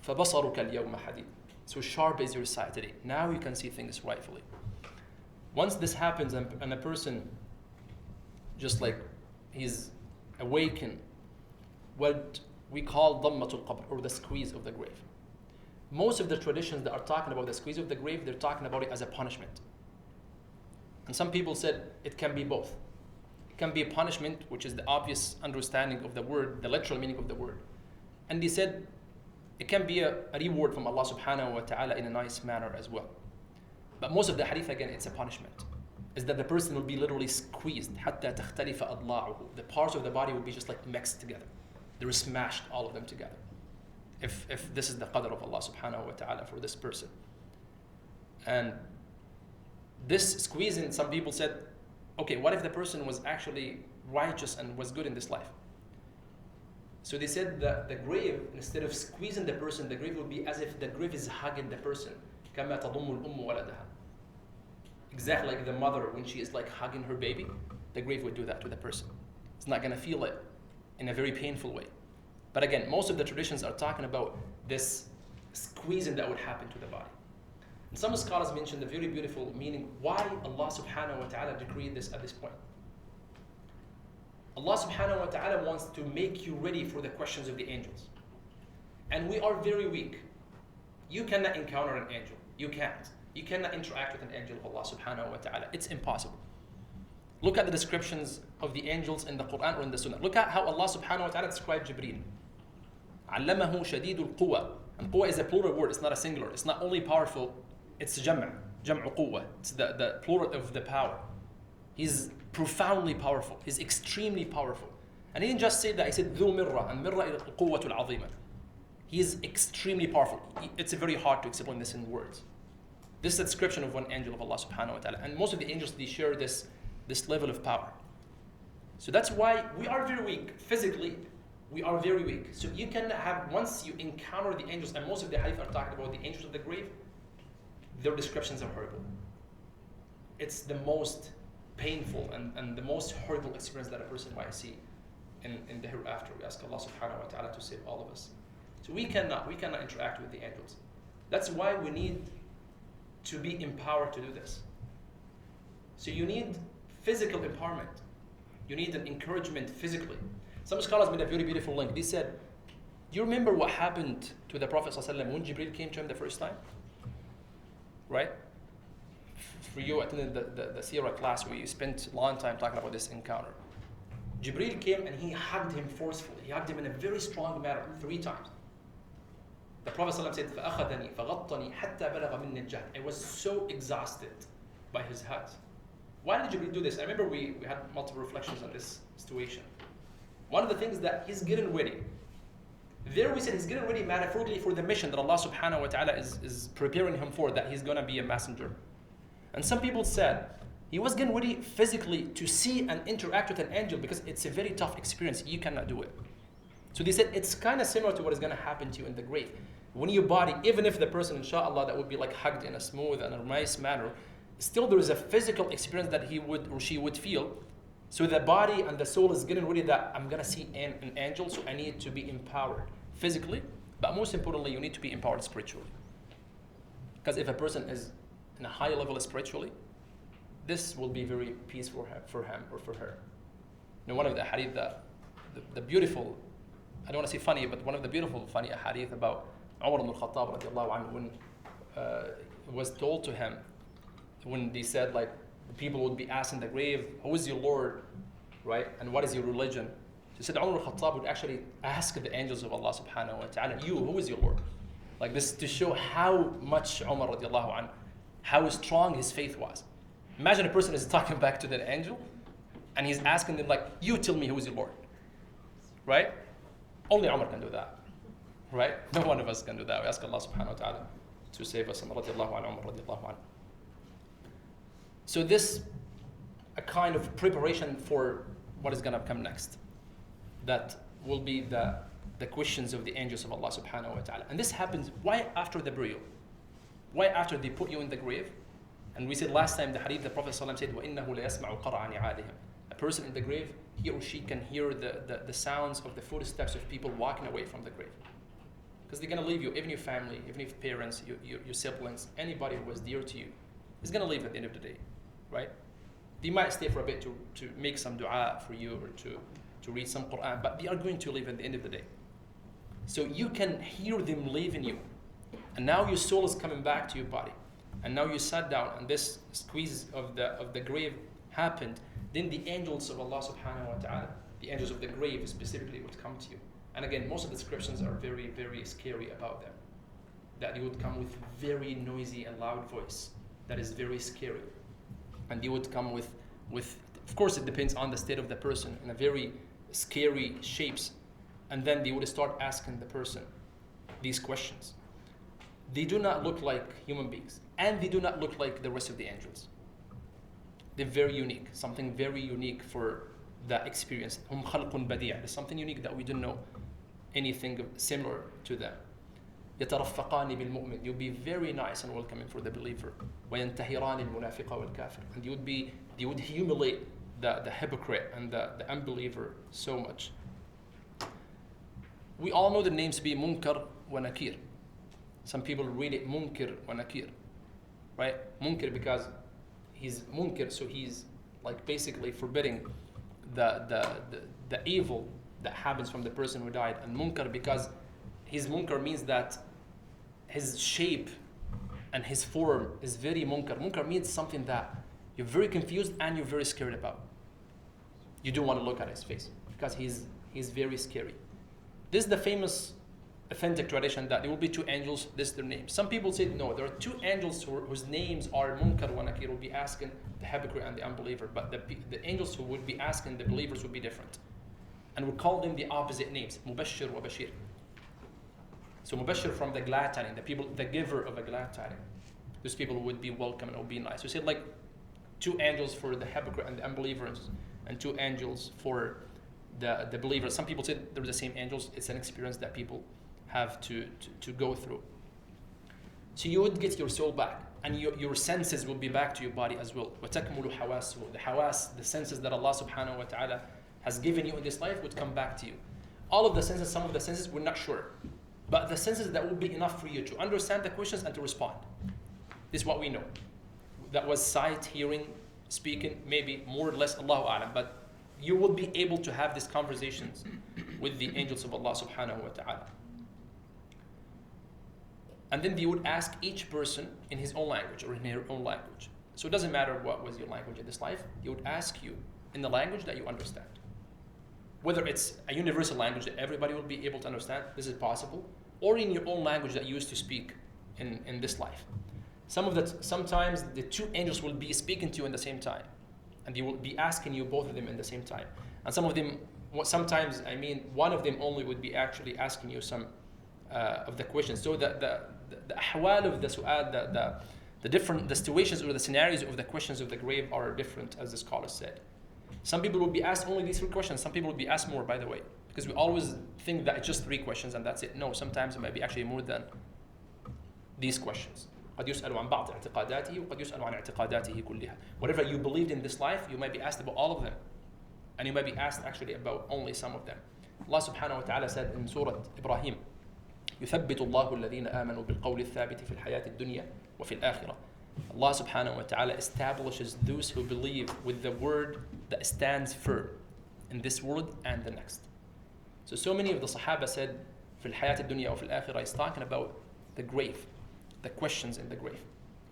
فَبَصَرُكَ الْيَوْمَ حَدِيدٌ. So sharp is your sight today. Now you can see things rightfully. Once this happens and a person just like he's awakened, what we call ضَمَّةُ الْقَبْرِ, or the squeeze of the grave. Most of the traditions that are talking about the squeeze of the grave, they're talking about it as a punishment. And some people said it can be both. It can be a punishment, which is the obvious understanding of the word, the literal meaning of the word. And they said it can be a reward from Allah subhanahu wa ta'ala in a nice manner as well. But most of the hadith, again, it's a punishment. Is that the person will be literally squeezed. حَتَّى تَخْتَلِفَ أَضْلَاعُهُ. The parts of the body will be just like mixed together. They're smashed, all of them together. If this is the qadr of Allah subhanahu wa ta'ala for this person. And this squeezing, some people said, okay, what if the person was actually righteous and was good in this life? So they said that the grave, instead of squeezing the person, the grave would be as if the grave is hugging the person. كَمَا تَضُمُّ الْأُمُّ وَلَدَهَا. Exactly like the mother, when she is like hugging her baby, the grave would do that to the person. It's not going to feel it in a very painful way. But again, most of the traditions are talking about this squeezing that would happen to the body. And some scholars mention the very beautiful meaning why Allah subhanahu wa ta'ala decreed this at this point. Allah subhanahu wa ta'ala wants to make you ready for the questions of the angels. And we are very weak. You cannot encounter an angel. You can't. You cannot interact with an angel of Allah subhanahu wa ta'ala. It's impossible. Look at the descriptions of the angels in the Quran or in the Sunnah. Look at how Allah subhanahu wa ta'ala described Jibreel. عَلَّمَهُ شَدِيدُ الْقُوَى. And quwa is a plural word. It's not a singular. It's not only powerful. It's jam'a quwa. It's the plural of the power. He's profoundly powerful. He's extremely powerful. And he didn't just say that. He said ذُو مِرَّةٍ. And mirra is الْقُوَّةُ الْعَظِيمَةُ. He is extremely powerful. It's very hard to explain this in words. This is a description of one angel of Allah subhanahu wa ta'ala. And most of the angels, they share this level of power. So that's why we are very weak. Physically, we are very weak. So you can have, once you encounter the angels, and most of the hadith are talking about the angels of the grave, their descriptions are horrible. It's the most painful and the most horrible experience that a person might see in the hereafter. We ask Allah subhanahu wa ta'ala to save all of us. So we cannot interact with the angels. That's why we need to be empowered to do this. So you need physical empowerment. You need an encouragement physically. Some scholars made a very beautiful link. They said, do you remember what happened to the Prophet ﷺ when Jibreel came to him the first time? Right? For you attending the Sirah class where you spent a long time talking about this encounter. Jibreel came and he hugged him forcefully. He hugged him in a very strong manner 3 times. The Prophet ﷺ said, فَأَخَذَنِي فَغَطَّنِي حَتَّى بَلَغَ مِنِّي الْجَهْدِ. I was so exhausted by his hugs. Why did Jibreel do this? I remember we had multiple reflections on this situation. One of the things that he's getting ready. There we said he's getting ready metaphorically for the mission that Allah subhanahu wa ta'ala is preparing him for, that he's going to be a messenger. And some people said He was getting ready physically to see and interact with an angel because it's a very tough experience. You cannot do it. So they said it's kind of similar to what is going to happen to you in the grave. When your body, even if the person, inshallah, that would be like hugged in a smooth and a nice manner, still there is a physical experience that he would or she would feel. So the body and the soul is getting ready that I'm going to see an angel, so I need to be empowered physically, but most importantly, you need to be empowered spiritually. Because if a person is in a high level spiritually, this will be very peaceful for him or for her. Now, one of the hadith that, the beautiful, I don't want to say funny, but one of the beautiful funny hadith about Umar ibn al-Khattab radiallahu anhu, when it was told to him, when they said like, people would be asked in the grave, who is your Lord, right? And what is your religion? He said Umar al-Khattab would actually ask the angels of Allah subhanahu wa ta'ala, you, who is your Lord? Like this to show how much Umar radiallahu anhu, how strong his faith was. Imagine a person is talking back to the angel and he's asking them like, you tell me who is your Lord, right? Only Umar can do that, right? No one of us can do that. We ask Allah subhanahu wa ta'ala to save us. Radiallahu anhu, Umar radiallahu anhu. So this, a kind of preparation for what is going to come next. That will be the questions of the angels of Allah subhanahu wa ta'ala. And this happens right after the burial. Right after they put you in the grave. And we said last time, the hadith, the Prophet ﷺ said, وَإِنَّهُ لَيَسْمَعُ قَرْعَ نِعَالِهِمْ. A person in the grave, he or she can hear the sounds of the footsteps of people walking away from the grave. Because they're going to leave you, even your family, even your parents, your siblings, anybody who was dear to you, is going to leave at the end of the day, right? They might stay for a bit to make some dua for you or to read some Quran, but they are going to leave at the end of the day. So you can hear them leaving you. And now your soul is coming back to your body. And now you sat down and this squeeze of the grave happened. Then the angels of Allah subhanahu wa ta'ala, the angels of the grave specifically, would come to you. And again, most of the descriptions are very, very scary about them. That they would come with very noisy and loud voice. That is very scary. And they would come with, of course it depends on the state of the person, in a very scary shapes. And then they would start asking the person these questions. They do not look like human beings. And they do not look like the rest of the angels. They're very unique, something very unique for that experience. Hum khalqun badi'. There's something unique that we don't know anything similar to them. يترفقان بالمؤمن. You'll be very nice and welcoming for the believer. وينتهران المنافق والكافر. And they would humiliate the hypocrite and the unbeliever so much. We all know the names to be Munkar wa Nakir. Some people read it Munkir wa Nakir, right? Munkir because he's Munkir, so he's like basically forbidding the evil that happens from the person who died. And Munkar because his Munkar means that his shape and his form is very Munkar. Munkar means something that you're very confused and you're very scared about. You don't want to look at his face because he's very scary. This is the famous authentic tradition that there will be two angels, this is their names. Some people say no, there are two angels whose names are Munkar wa Nakir, will be asking the hypocrite and the unbeliever, but the angels who would be asking the believers would be different. And we call them the opposite names, Mubashir wa Bashir. So Mubashir from the glad tidings, the giver of a glad tidings. Those people would be welcome and would be nice. So we said like two angels for the hypocrite and the unbelievers, and two angels for the believers. Some people say they're the same angels. It's an experience that people have to go through. So you would get your soul back, and your senses will be back to your body as well. وَتَكْمُلُ حَوَاسُهُ. The hawas, the senses that Allah subhanahu wa ta'ala has given you in this life would come back to you. All of the senses, some of the senses, we're not sure. But the senses that will be enough for you to understand the questions and to respond. This is what we know. That was sight, hearing, speaking, maybe more or less, Allahu A'lam. But you will be able to have these conversations with the angels of Allah subhanahu wa ta'ala. And then they would ask each person in his own language or in her own language. So it doesn't matter what was your language in this life. They would ask you in the language that you understand. Whether it's a universal language that everybody will be able to understand, this is possible, or in your own language that you used to speak in this life. Sometimes the two angels will be speaking to you in the same time, and they will be asking you both of them in the same time. And sometimes one of them only would be actually asking you some of the questions. So the ahwal of the su'al, the The situations or the scenarios of the questions of the grave are different, as the scholar said. Some people will be asked only these 3 questions. Some people will be asked more, by the way, because we always think that it's just 3 questions and that's it. No, sometimes it might be actually more than these questions. قد يسأل عن بعض اعتقاداته وقد يسأل عن اعتقاداته كلها. Whatever you believed in this life, you might be asked about all of them. And you might be asked actually about only some of them. Allah subhanahu wa ta'ala said in Surah Ibrahim, يثبت الله الذين آمنوا بالقول الثابت في الحياة الدنيا وفي الآخرة. Allah subhanahu wa ta'ala establishes those who believe with the word that stands firm in this world and the next. So many of the Sahaba said في الحياة الدنيا وفي الآخرة is talking about the grave, the questions in the grave.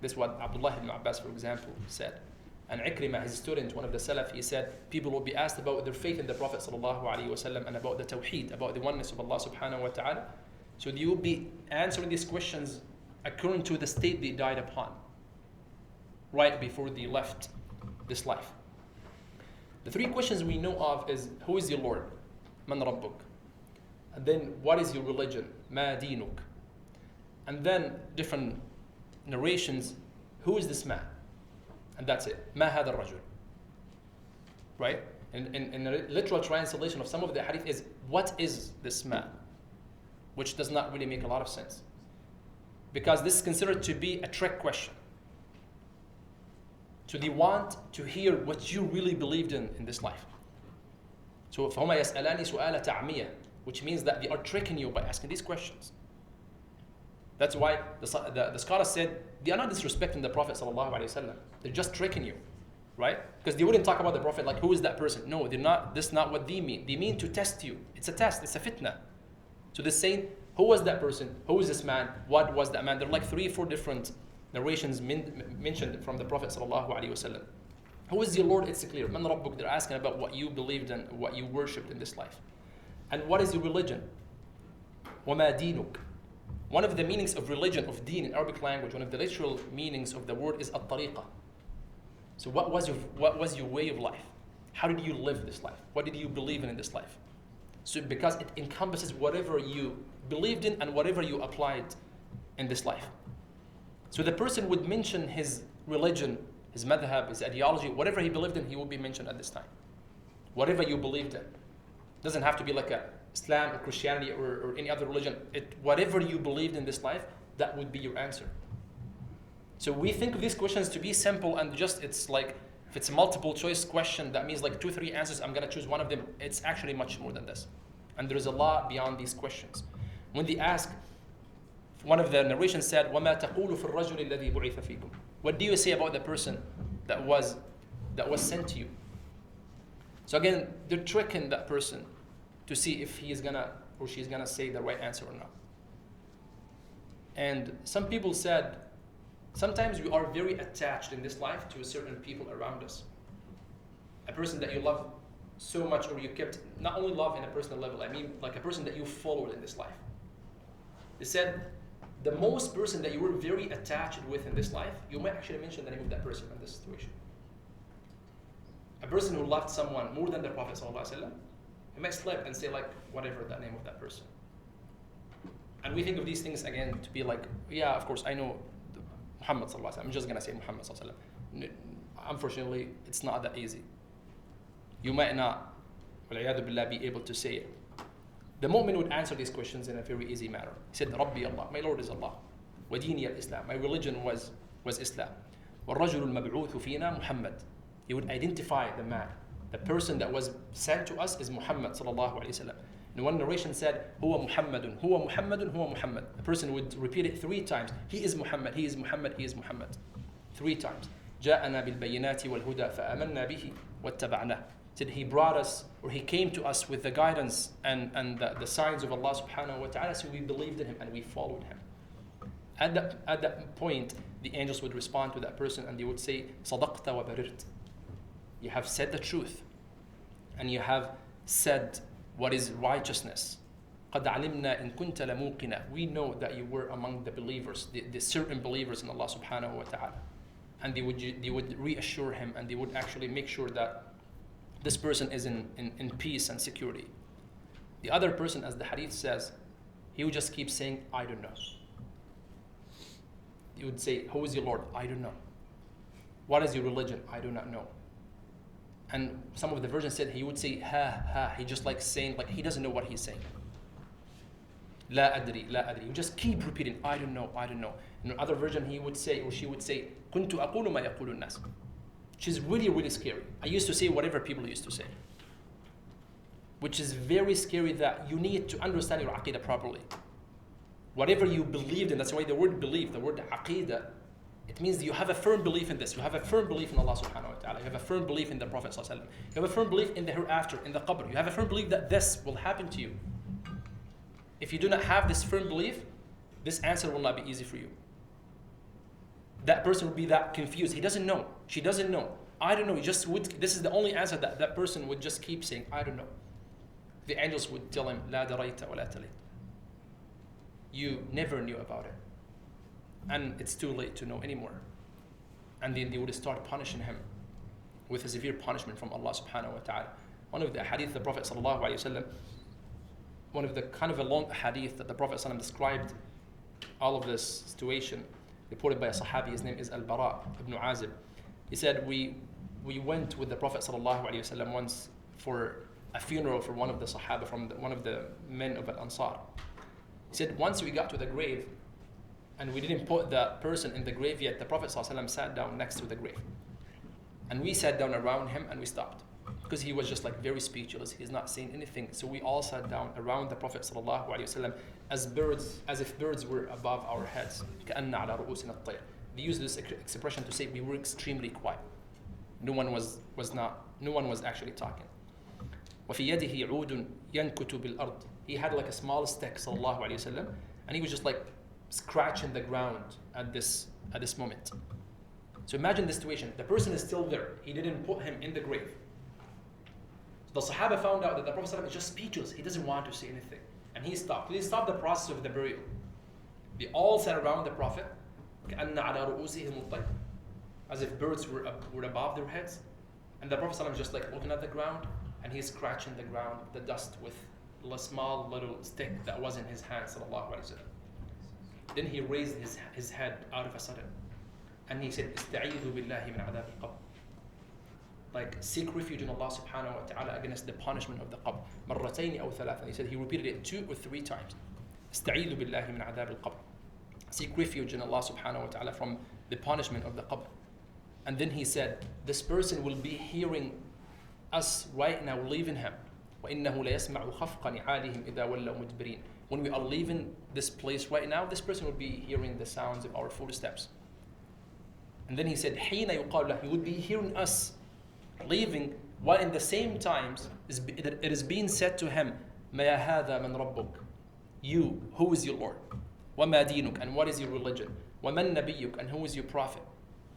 This is what Abdullah ibn Abbas, for example, said. And Ikrimah, his student, one of the Salaf, he said, people will be asked about their faith in the Prophet sallallahu alaihi wasallam and about the Tawheed, about the oneness of Allah subhanahu wa ta'ala. So you will be answering these questions according to the state they died upon, right before they left this life. The 3 questions we know of is, who is your Lord? Man Rabbuk. And then, what is your religion? Ma dinuk. And then, different narrations, who is this man? And that's it. Ma hada rajul. Right? In a literal translation of some of the hadith is, what is this man? Which does not really make a lot of sense. Because this is considered to be a trick question. So they want to hear what you really believed in this life. So فَهُمَا يَسْأَلَانِ سُؤَالَ تَعْمِيَةٍ, which means that they are tricking you by asking these questions. That's why the scholars said they are not disrespecting the Prophet ﷺ. They're just tricking you, right? Because they wouldn't talk about the Prophet like, who is that person? No, they're not. That's not what they mean. They mean to test you. It's a test. It's a fitna. So they're saying, who was that person? Who is this man? What was that man? There are like 3 or 4 different narrations mentioned from the Prophet ﷺ. Who is your Lord? It's clear. Man Rabbuk, they're asking about what you believed in, what you worshipped in this life. And what is your religion? وَمَا دِينُك. One of the meanings of religion, of deen in Arabic language, one of the literal meanings of the word is at-tariqa. So what was your way of life? How did you live this life? What did you believe in this life? So because it encompasses whatever you believed in and whatever you applied in this life. So the person would mention his religion, his madhab, his ideology, whatever he believed in, he will be mentioned at this time. Whatever you believed in. Doesn't have to be like a Islam or Christianity or any other religion. Whatever you believed in this life, that would be your answer. So we think of these questions to be simple and just, it's like, if it's a multiple choice question, that means like 2 or 3 answers, I'm going to choose one of them. It's actually much more than this. And there is a lot beyond these questions. When they ask, one of the narrations said, وَمَا تَقُولُ فِي الرَّجُلِ الَّذِي بُعِثَ فِيكُمْ. What do you say about the person that was sent to you? So again, they're tricking that person to see if he is gonna or she's gonna say the right answer or not. And some people said, sometimes we are very attached in this life to a certain people around us. A person that you love so much, or you kept, not only love in a personal level, I mean like a person that you followed in this life. They said, the most person that you were very attached with in this life, you might actually mention the name of that person in this situation. A person who loved someone more than the Prophet ﷺ, he might slip and say like, whatever the name of that person. And we think of these things again to be like, yeah, of course, I know Muhammad ﷺ. I'm just going to say Muhammad ﷺ. Unfortunately, it's not that easy. You might not, وَالْعِيَاذُ بِاللَّهِ, be able to say it. The mu'min would answer these questions in a very easy manner. He said, Rabbi Allah, my Lord is Allah. وَدِينِي الْإِسْلام, my religion was Islam. وَالرَّجُلُ الْمَبْعُوثُ فِينَا Muhammad. He would identify the man. The person that was sent to us is Muhammad sallallahu alayhi wa sallam. And one narration said, Huwa Muhammadun, Huwa Muhammadun, Huwa Muhammad. The person would repeat it 3 times. He is Muhammad, he is Muhammad, he is Muhammad. 3 times. جاءنا بالبينات والهدى فآمنا به واتبعناه. Said he brought us, or he came to us with the guidance and the signs of Allah subhanahu wa ta'ala, so we believed in him and we followed him. At that point, the angels would respond to that person and they would say, صدقت وبررت. You have said the truth and you have said what is righteousness. قد علمنا إن كنت لموقنا. We know that you were among the believers, the certain believers in Allah subhanahu wa ta'ala. And they would reassure him and they would actually make sure that this person is in peace and security. The other person, as the hadith says, he would just keep saying, I don't know. he would say, who is your Lord? I don't know. What is your religion? I do not know. And some of the versions said he would say, ha, ha. He just like saying, like he doesn't know what he's saying. La adri, la adri. He would just keep repeating, I don't know, I don't know. In another version, he would say, or she would say, كنت أقول ما يقول الناس. Which is really, really scary. I used to say whatever people used to say. Which is very scary, that you need to understand your aqidah properly. Whatever you believed in, that's why the word belief, the word aqidah, it means you have a firm belief in this. You have a firm belief in Allah subhanahu wa ta'ala. You have a firm belief in the Prophet sallallahu alaihi wasallam. You have a firm belief in the hereafter, in the qabr. You have a firm belief that this will happen to you. If you do not have this firm belief, this answer will not be easy for you. That person will be that confused. He doesn't know. She doesn't know. I don't know. He just would. This is the only answer that that person would just keep saying, I don't know. The angels would tell him, لا دريت ولا تليت. You never knew about it. And it's too late to know anymore. And then they would start punishing him with a severe punishment from Allah subhanahu wa ta'ala. One of the hadith the Prophet sallallahu alayhi wa sallam, one of the kind of a long hadith that the Prophet sallallahu described all of this situation, reported by a sahabi, his name is Al-Bara ibn Azib. He said, we went with the Prophet sallallahu alayhi wa sallam once for a funeral for one of the sahaba, from one of the men of Al-Ansar. He said, once we got to the grave, and we didn't put the person in the grave yet, the Prophet ﷺ sat down next to the grave. And we sat down around him and we stopped. Because he was just like very speechless, he's not saying anything. So we all sat down around the Prophet ﷺ as if birds were above our heads. كَأَنَّ عَلَى رُؤُوسِنَا الطَّيْرِ. They used this expression to say we were extremely quiet. No one was actually talking. وَفِي يَدِهِ عُودٌ يَنْكُتُ بِالْأَرْضِ. He had like a small stick, sallallahu alayhi wasallam, and he was just like scratching the ground at this moment. So imagine the situation. The person is still there. He didn't put him in the grave. The Sahaba found out that the Prophet ﷺ is just speechless. He doesn't want to say anything. And he stopped. He stopped the process of the burial. They all sat around the Prophet كَأَنَّ عَلَى رُؤُوسِهِمُ الطَّيْرِ, as if birds were above their heads. And the Prophet ﷺ is just like looking at the ground, and he's scratching the ground, the dust, with a small little stick that was in his hand, sallallahu alayhi wa sallam. Then he raised his head out of a sudden, and he said, "Ista'idhu billahi min adhab al-qabr." Like, seek refuge in Allah subhanahu wa ta'ala against the punishment of the qabr. Marratayn aw thalathan. He said, he repeated it 2 or 3 times. Ista'idhu billahi min adhab al-qabr. Seek refuge in Allah subhanahu wa ta'ala from the punishment of the qabr. And then he said, this person will be hearing us right now leaving him. وَإِنَّهُ لَيَسْمَعُ خَفْقَ نِعَالِهِمْ إِذَا وَلَّوْا مُدْبِرِينَ. When we are leaving this place right now, this person will be hearing the sounds of our footsteps. And then he said, حِينَ يُقَالُ لَهُ. He would be hearing us leaving, while in the same times it is being said to him, مَا هَذَا مَنْ رَبُّكَ. You, who is your Lord? وَمَا دِينُكَ. And what is your religion? وَمَنْ نَبِيُّكَ. And who is your prophet?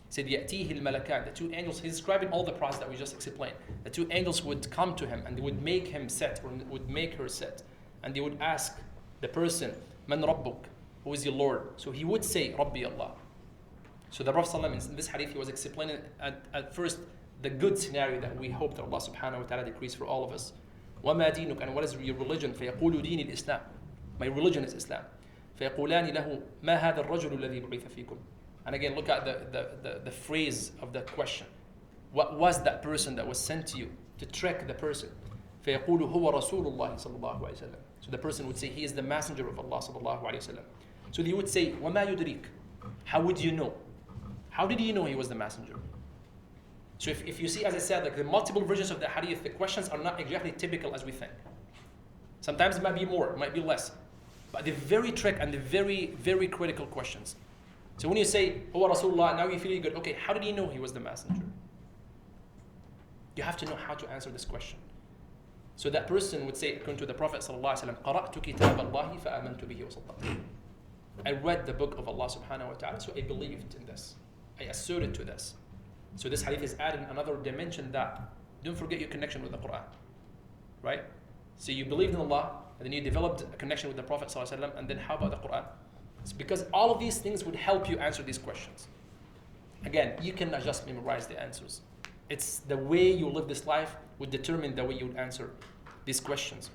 He said, يَأْتِيهِ الْمَلَكَانِ. The 2 angels, he's describing all the process that we just explained. The 2 angels would come to him and they would make him sit, or would make her sit. And they would ask the person, مَنْ رَبُّكَ. Who is your Lord? So he would say, رَبِّي Allah. So the Prophet ﷺ, in this hadith, he was explaining at first the good scenario that we hope that Allah subhanahu wa ta'ala decrees for all of us. وَمَا دِينُكَ. And what is your religion? فَيَقُولُ دِينِ الْإِسْلَامِ. My religion is Islam. فَيَقُولَانِ لَهُ مَا هَذَا الرَّجُلُ الَّذِي بُعِثَ فِيكُمْ. And again, look at the phrase of the question. What was that person that was sent to you to trick the person? فَيَقُولُ هُوَ رَسُولُ اللَّهِ صَلَّى اللَّهُ عَلَيْهِ وسلم. So the person would say, he is the messenger of Allah sallallahu alayhi wa sallam. So they would say, وَمَا يُدْرِيكَ. How would you know? How did you know he was the messenger? So if you see, as I said, like the multiple versions of the hadith, the questions are not exactly typical as we think. Sometimes it might be more, it might be less. But they're very trick and they're very, very critical questions. So when you say, "Oh Rasulullah," now you feel good. Okay, how did he know he was the messenger? You have to know how to answer this question. So that person would say, according to the Prophet sallallahu alaihi wasallam, "Qara'tu kitab Allah fa'amantu bihi wa saddaqtu." I read the book of Allah subhanahu wa ta'ala, so I believed in this. I asserted to this. So this hadith is adding another dimension, that don't forget your connection with the Quran, right? So you believed in Allah, and then you developed a connection with the Prophet sallallahu alaihi wasallam, and then how about the Quran? It's because all of these things would help you answer these questions. Again, you cannot just memorize the answers. It's the way you live this life would determine the way you would answer these questions.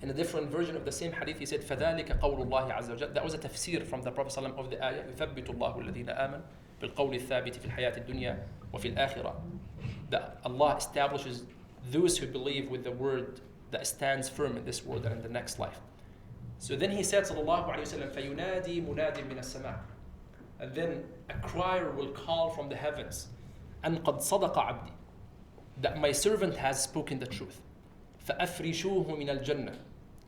In a different version of the same hadith, he said, فَذَلِكَ قَوْلُ اللَّهِ عَزَّ وَجَلَّ. That was a tafsir from the Prophet ﷺ of the ayah, يُثَبِّتُ اللَّهُ الَّذِينَ آمَنُوا بِالْقَوْلِ الثَّابِتِ فِي الْحَيَاةِ الدُّنْيَا وَفِي الْآخِرَةِ. That Allah establishes those who believe with the word that stands firm in this world and in the next life. So then he said, sallallahu alayhi wa sallam, فَيُنَادِي مُنَادٍ مِنَ السَّمَاءِ. And then a crier will call from the heavens, أَنْ قَدْ صَدَقَ عَبْدِي. That my servant has spoken the truth. فَأَفْرِشُوهُ مِنَ الْجَنَّةِ.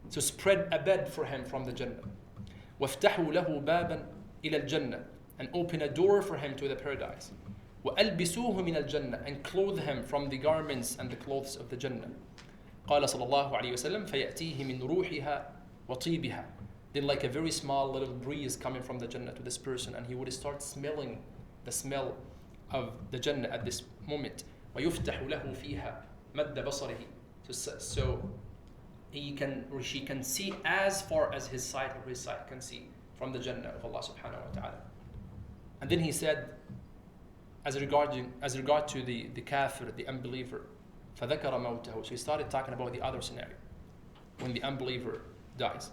So spread a bed for him from the Jannah. وَافْتَحُوا لَهُ بَابًا إِلَى الْجَنَّةِ. And open a door for him to the paradise. وَأَلْبِسُوهُ مِنَ الْجَنَّةِ. And clothe him from the garments and the clothes of the Jannah. قال صلى الله عليه وسلم فيأتيه من روحها وطيبها. Then like a very small little breeze coming from the Jannah to this person, and he would start smelling the smell of the Jannah at this moment. وَيُفْتَحُ لَهُ فِيهَا مَدَّ بَصَرِهِ. So he can or she can see as far as his sight can see from the Jannah of Allah subhanahu wa ta'ala. And then he said, as regard to the kafir, the unbeliever, فَذَكَرَ مَوْتَهُ. So he started talking about the other scenario, when the unbeliever dies.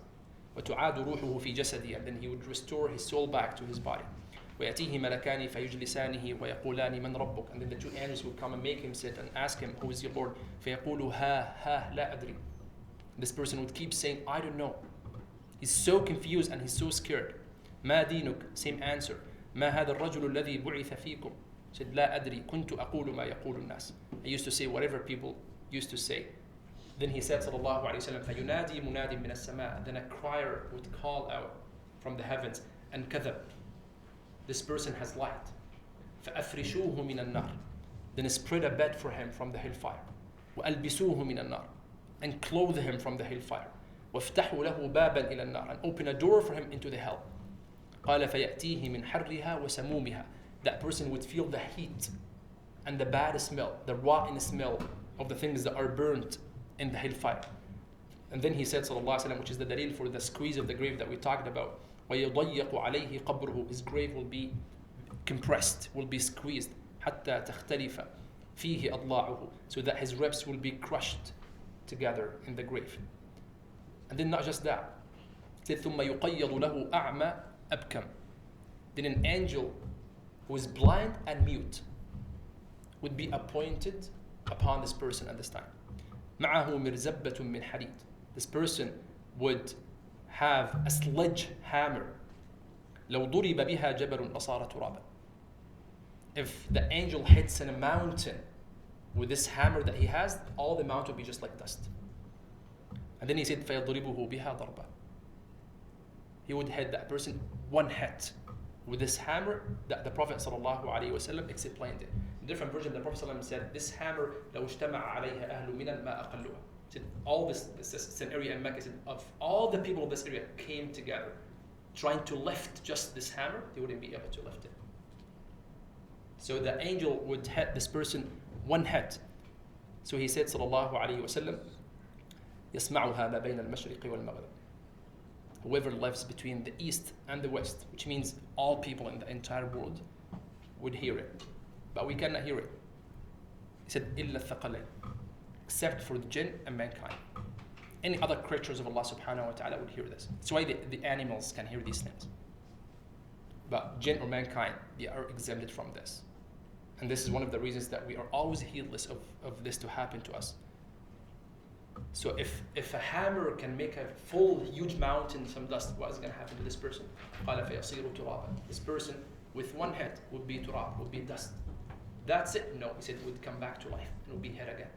وَتُعَادُ رُوحُهُ فِي جَسَدِهِ. And then he would restore his soul back to his body. وَيَأْتِيهِ مَلَكَانِ فَيُجْلِسَانِهِ وَيَقُولَانِ مَنْ رَبُّكَ. And then the two angels would come and make him sit and ask him, who is your Lord? فَيَقُولُ هَا لَا أَدْرِي. This person would keep saying, I don't know. He's so confused and he's so scared. مَا دِينُكَ. Same answer. مَا هَذَا الرَّجُلُ الَّذِي بُعِثَ فِيكُمْ. Said, لَا أَدْرِي كُنْتُ أَقُولُ مَا يَقُولُ النَّاسِ. I used to say whatever people used to say. Then he said, sallallahu alayhi wa sallam, فَيُنَادِي مُنَادٍ مِنَ السَّمَاءِ. Then a crier would call out from the heavens, and كَذَب. This person has lied. فَأَفْرِشُوهُ مِنَ النَّارِ. Then spread a bed for him from the hellfire. وَأَلْبِسُوهُ مِنَ النَّارِ. And clothe him from the hellfire. وَافْتَحُوا لَهُ بَابًا إِلَى النَّارِ. And open a door for him into the hell. قَالَ فَيَأْتِيهِ مِنْ حَرِّهَا وَسَمُومِهَا. That person would feel the heat and the bad smell, the rotten smell of the things that are burnt in the hellfire. And then he said, sallallahu alaihi wasallam, which is the dalil for the squeeze of the grave that we talked about, وَيُضَيَّقُ عَلَيْهِ قَبْرُهُ. His grave will be compressed, will be squeezed, حَتَّى تَخْتَلِفَ فِيهِ أَضْلَاعُهُ. So that his ribs will be crushed together in the grave. And then not just that, it said, ثُمَّ يُقَيَّضُ لَهُ أَعْمَى أَبْكَمْ. Then an angel who is blind and mute would be appointed upon this person at this time. مَعَهُ مِرْزَبَّةٌ مِّنْ حَدِيدٍ. This person would have a sledgehammer. لَوْ ضُرِبَ بِهَا جَبَلٌ لَصَارَ تُرَابًا. If the angel hits in a mountain with this hammer that he has, all the mountain will be just like dust. And then he said, فَيَضْرِبُهُ بِهَا ضَرْبًا. He would hit that person one hit with this hammer that the Prophet ﷺ explained it. In different version, the Prophet ﷺ said, this hammer, لَوْ اجْتَمَعَ عَلَيْهَا أَهْلُ مِنًا مَا أَقَلُّهَا. Said, all this is an area in Mecca, said, of all the people of this area came together, trying to lift just this hammer, they wouldn't be able to lift it. So the angel would hit this person one hit. So he said, sallallahu alayhi wa sallam, يَسْمَعُهَا مَا بَيْنَ الْمَشْرِقِ وَالْمَغْرِبِ. Whoever lives between the east and the west, which means all people in the entire world, would hear it. But we cannot hear it. He said, إِلَّا الثَّقَلَيْنِ. Except for the jinn and mankind. Any other creatures of Allah subhanahu wa ta'ala would hear this. That's why the animals can hear these things. But jinn or mankind, they are exempted from this. And this is one of the reasons that we are always heedless of this to happen to us. So if a hammer can make a full huge mountain from dust, what is going to happen to this person? قَالَ فَيَصِيرُ تُرَابًا. This person with one hit would be turab, would be dust. That's it? No, he said he would come back to life and would be hit again.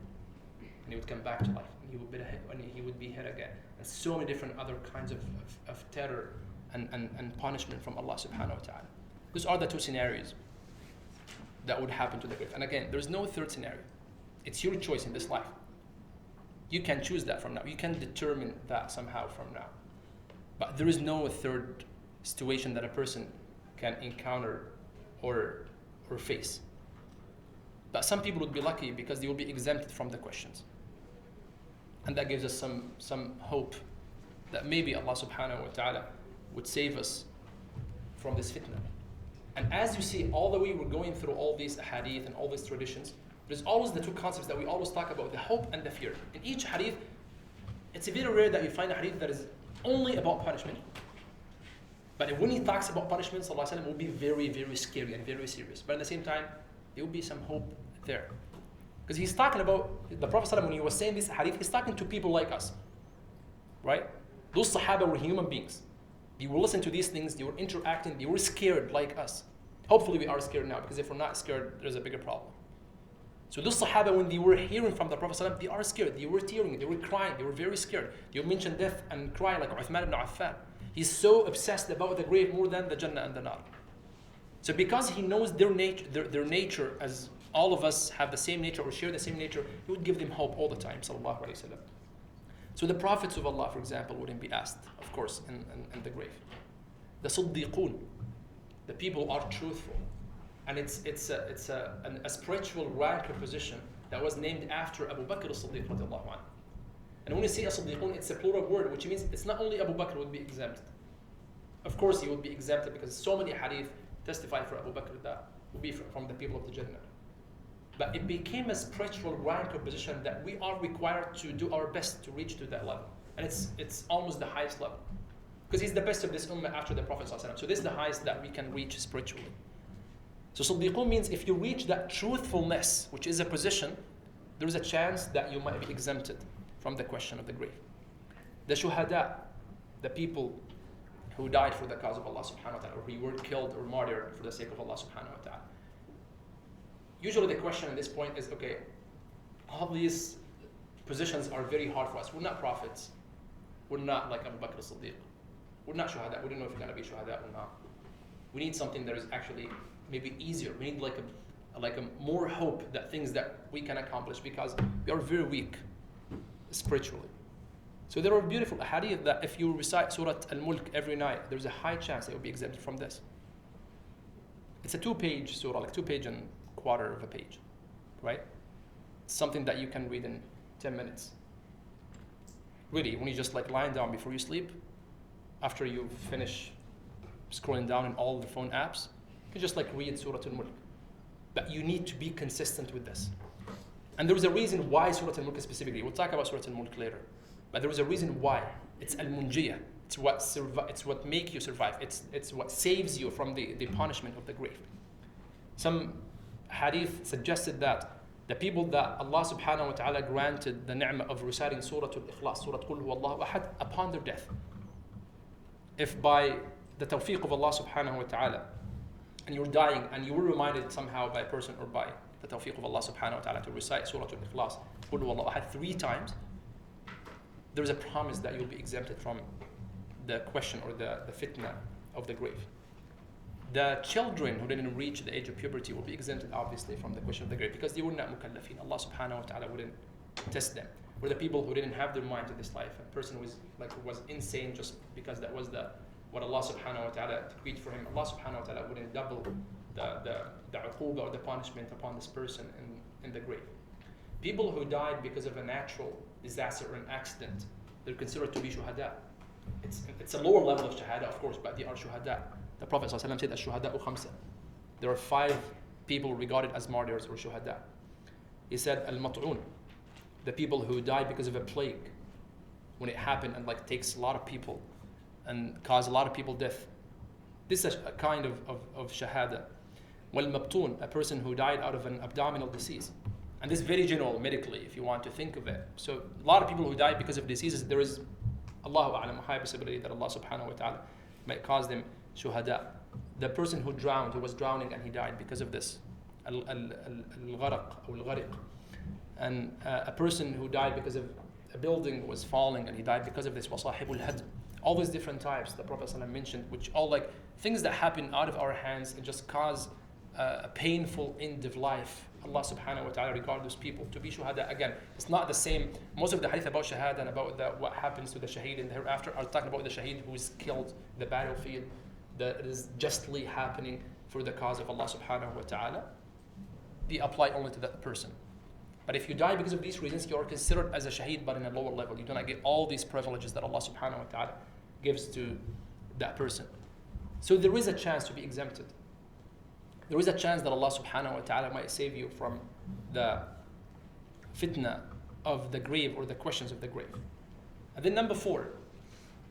And he would come back to life and he would be hit again. And so many different other kinds of terror and punishment from Allah subhanahu wa ta'ala. Those are the two scenarios that would happen to the grave. And again, there's no third scenario. It's your choice in this life. You can choose that from now. You can determine that somehow from now. But there is no third situation that a person can encounter or face. But some people would be lucky because they will be exempted from the questions. And that gives us some hope that maybe Allah subhanahu wa ta'ala would save us from this fitna. And as you see, all the way we're going through all these hadith and all these traditions, there's always the two concepts that we always talk about, the hope and the fear. In each hadith, It's very rare that you find a hadith that is only about punishment. But when he talks about punishment, sallallahu alaihi wasallam, will be very, very scary and very serious. But at the same time, there will be some hope there. Because he's talking about, the Prophet ﷺ, when he was saying this hadith, he's talking to people like us. Right? Those Sahaba were human beings. They were listening to these things, they were interacting, they were scared like us. Hopefully we are scared now, because if we're not scared, there's a bigger problem. So those Sahaba, when they were hearing from the Prophet ﷺ, they are scared, they were tearing, they were crying, they were very scared. They would mention death and cry like Uthman ibn Affan. He's so obsessed about the grave more than the Jannah and the Nar. So because he knows their nature, as all of us have the same nature or share the same nature, he would give them hope all the time, sallallahu alayhi wa sallam. So the prophets of Allah, for example, wouldn't be asked, of course, in the grave. The Siddiqun, the people are truthful. And it's a spiritual rank or position that was named after Abu Bakr as-Siddiq radiallahu anhu. And when you say as-Siddiqun, it's a plural word, which means it's not only Abu Bakr would be exempt. Of course, he would be exempted because so many hadith testify for Abu Bakr that would be from the people of the Jannah. But it became a spiritual rank or position that we are required to do our best to reach to that level. And it's almost the highest level. Because he's the best of this ummah after the Prophet ﷺ. So this is the highest that we can reach spiritually. So Siddiqun means if you reach that truthfulness, which is a position, there is a chance that you might be exempted from the question of the grave. The shuhada, the people who died for the cause of Allah subhanahu wa ta'ala, or who were killed or martyred for the sake of Allah subhanahu wa ta'ala. Usually the question at this point is, okay, all these positions are very hard for us. We're not prophets. We're not like Abu Bakr as-Siddiq. We're not shuhada. We don't know if we're going to be shuhada or not. We need something that is actually maybe easier. We need like a more hope that things that we can accomplish because we are very weak spiritually. So there are beautiful hadith that if you recite Surah Al-Mulk every night, there's a high chance that you'll be exempted from this. It's a 2-page surah, like 2-page and quarter of a page, right? It's something that you can read in 10 minutes. Really, when you just like lying down before you sleep, after you finish scrolling down in all the phone apps, you can just like read Surah Al-Mulk. But you need to be consistent with this. And there is a reason why Surah Al-Mulk specifically. We'll talk about Surah Al-Mulk later. But there is a reason why. It's Al-Munjiyah. It's what makes you survive. It's what saves you from the punishment of the grave. Some hadith suggested that the people that Allah subhanahu wa ta'ala granted the ni'mah of reciting Surah Al-Ikhlas, Surah Qul Huwallahu Ahad, upon their death. If by the tawfiq of Allah subhanahu wa ta'ala, and you're dying and you were reminded somehow by a person or by the tawfiq of Allah subhanahu wa ta'ala to recite Surah Al-Ikhlas, Qul Huwallahu Ahad 3 times, there's a promise that you'll be exempted from the question or the fitna of the grave. The children who didn't reach the age of puberty will be exempted obviously from the question of the grave because they were not mukallafin. Allah subhanahu wa ta'ala wouldn't test them. Or the people who didn't have their mind in this life. A person was insane just because that was what Allah subhanahu wa ta'ala decreed for him. Allah subhanahu wa ta'ala wouldn't double the uquba or the punishment upon this person in the grave. People who died because of a natural disaster or an accident, they're considered to be shuhada. It's a lower level of shahada, of course, but they are shuhada. The Prophet ﷺ said, "Ash-shuhada'u khamsa." There are 5 people regarded as martyrs or shuhada. He said, "Al-mat'un," the people who died because of a plague, when it happened and like takes a lot of people and cause a lot of people death. This is a kind of shahada. Wal-mabtun, a person who died out of an abdominal disease. And this is very general medically, if you want to think of it. So a lot of people who die because of diseases, there is, Allahu A'lam, a high possibility that Allah subhanahu wa ta'ala might cause them shuhada. The person who drowned, who was drowning and he died because of this, al-gharaq or al-ghariq. And a person who died because of a building was falling and he died because of this, wasahibul hadm. All these different types the Prophet ﷺ mentioned, which all like things that happen out of our hands and just cause a painful end of life. Allah subhanahu wa ta'ala regard those people to be shuhada. Again, it's not the same. Most of the hadith about shahada and about what happens to the shaheed in the hereafter are talking about the shaheed who is killed in the battlefield, that is justly happening for the cause of Allah subhanahu wa ta'ala. They apply only to that person. But if you die because of these reasons, you are considered as a shaheed, but in a lower level. You do not get all these privileges that Allah subhanahu wa ta'ala gives to that person. So there is a chance to be exempted. There is a chance that Allah subhanahu wa ta'ala might save you from the fitna of the grave or the questions of the grave. And then number 4,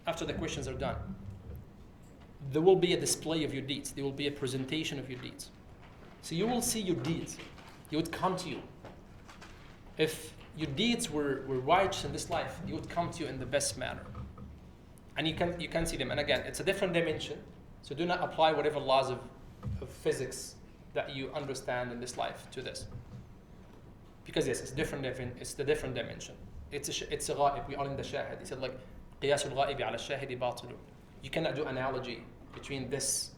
after the questions are done, there will be a display of your deeds. There will be a presentation of your deeds. So you will see your deeds. He would come to you. If your deeds were righteous in this life, he would come to you in the best manner. And you can see them. And again, it's a different dimension. So do not apply whatever laws of physics that you understand in this life to this. Because yes, it's different. It's the different dimension. It's a ghaib. We are in the shahid. He said like, قياس الغائب على الشاهد باطل. You cannot do analogy between this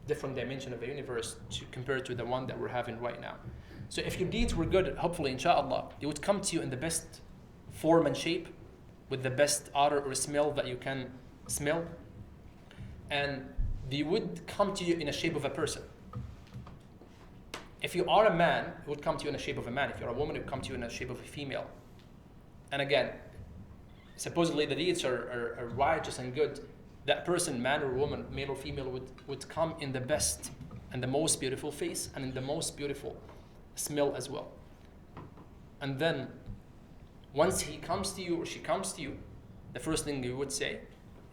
different dimension of the universe to compare to the one that we're having right now. So if your deeds were good, hopefully, inshallah, it would come to you in the best form and shape, with the best odor or smell that you can smell. And they would come to you in a shape of a person. If you are a man, it would come to you in the shape of a man. If you're a woman, it would come to you in the shape of a female. And again, supposedly the deeds are righteous and good. That person, man or woman, male or female, would come in the best and the most beautiful face and in the most beautiful smell as well. And then, once he comes to you or she comes to you, the first thing you would say,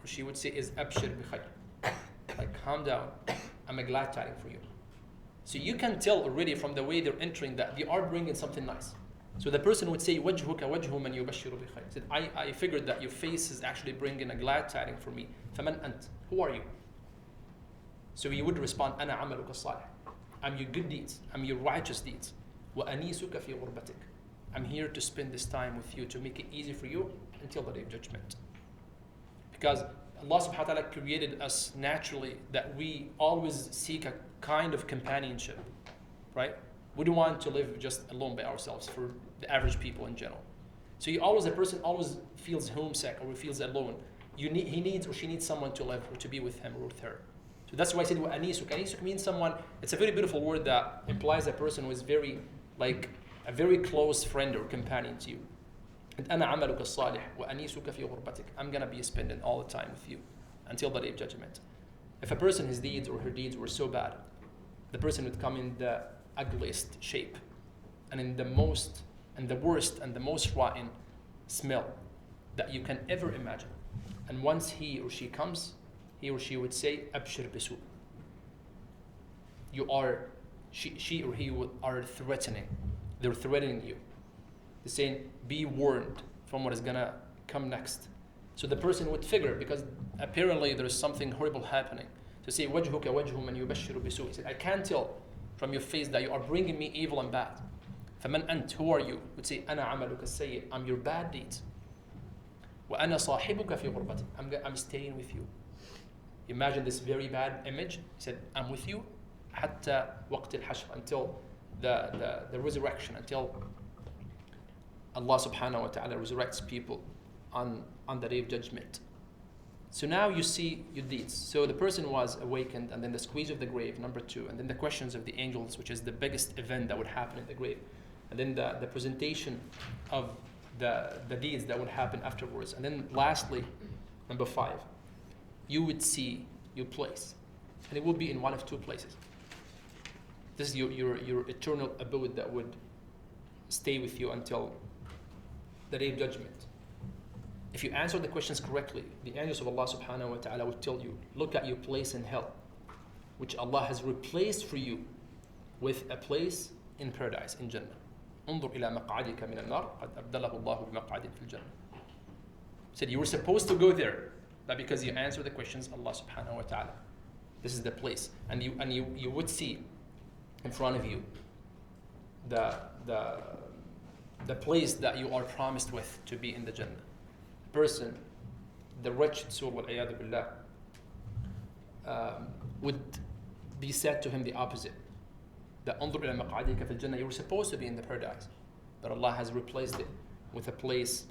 or she would say, is Abshir bi khayr. Like, calm down, I'm a glad tidings for you. So you can tell already from the way they're entering that they are bringing something nice. So the person would say, وَجْهُكَ وَجْهُ مَنْ يُبَشِّرُ بِخَيْرٍ. Said, I figured that your face is actually bringing a glad tidings for me. فَمَنْ أَنْتَ? Who are you? So he would respond, أَنَا عَمَلُكَ الصَّالِحِ. I'm your good deeds. I'm your righteous deeds. وَأَنِيسُكَ فِي غُرْبَتِكَ. I'm here to spend this time with you, to make it easy for you until the day of judgment. Because Allah subhanahu wa ta'ala created us naturally that we always seek a kind of companionship, right? We don't want to live just alone by ourselves for the average people in general. So a person always feels homesick or feels alone. He needs or she needs someone to live or to be with him or with her. So that's why I said وَأَنِيسُكَ. Anisuk means someone, it's a very beautiful word that implies a person who is very, like a very close friend or companion to you. And أَنَا عَمَلُكَ الصَّالِحِ وَأَنِيسُكَ فِي غُرْبَتِكَ. I'm going to be spending all the time with you until the day of judgment. If a person, his deeds or her deeds were so bad, the person would come in the ugliest shape and in the most and the worst and the most rotten smell that you can ever imagine. And once he or she comes, he or she would say, Abshir bisu. You are, she or he are threatening. They're threatening you. They're saying, be warned from what is gonna come next. So the person would figure, because apparently there's something horrible happening, to say, وَجْهُكَ وَجْهُ مَنْ يُبَشِّرُ بِسُوءٍ. He said, I can't tell from your face that you are bringing me evil and bad. فَمَنْ أَنْتَ? Who are you? Would say, أَنَا عَمَلُكَ السَّيِّئِ. I'm your bad deeds. وَأَنَا صَاحِبُكَ فِي غُرْبَتِكَ. I'm staying with you. Imagine this very bad image. He said, I'm with you حتى وقت الحشر, until the resurrection, until Allah subhanahu wa ta'ala resurrects people on the day of judgment. So now you see your deeds. So the person was awakened, and then the squeeze of the grave, number 2, and then the questions of the angels, which is the biggest event that would happen in the grave, and then the presentation of the deeds that would happen afterwards. And then lastly, number 5, you would see your place, and it will be in one of 2 places. This is your eternal abode that would stay with you until the day of judgment. If you answer the questions correctly, the angels of Allah subhanahu wa ta'ala would tell you, look at your place in hell, which Allah has replaced for you with a place in paradise, in Jannah. انظر إلى مقعدك من النار قد أبدله الله بمقعد في الجنة. Said you were supposed to go there, but because you answered the questions, Allah subhanahu wa ta'ala, this is the place. And you would see in front of you the place that you are promised with to be in the Jannah. Person, the wretched soul, wal-iyadu billah, would be said to him the opposite. That انظر إلى مقعدك في الجنة, you were supposed to be in the paradise, but Allah has replaced it with a place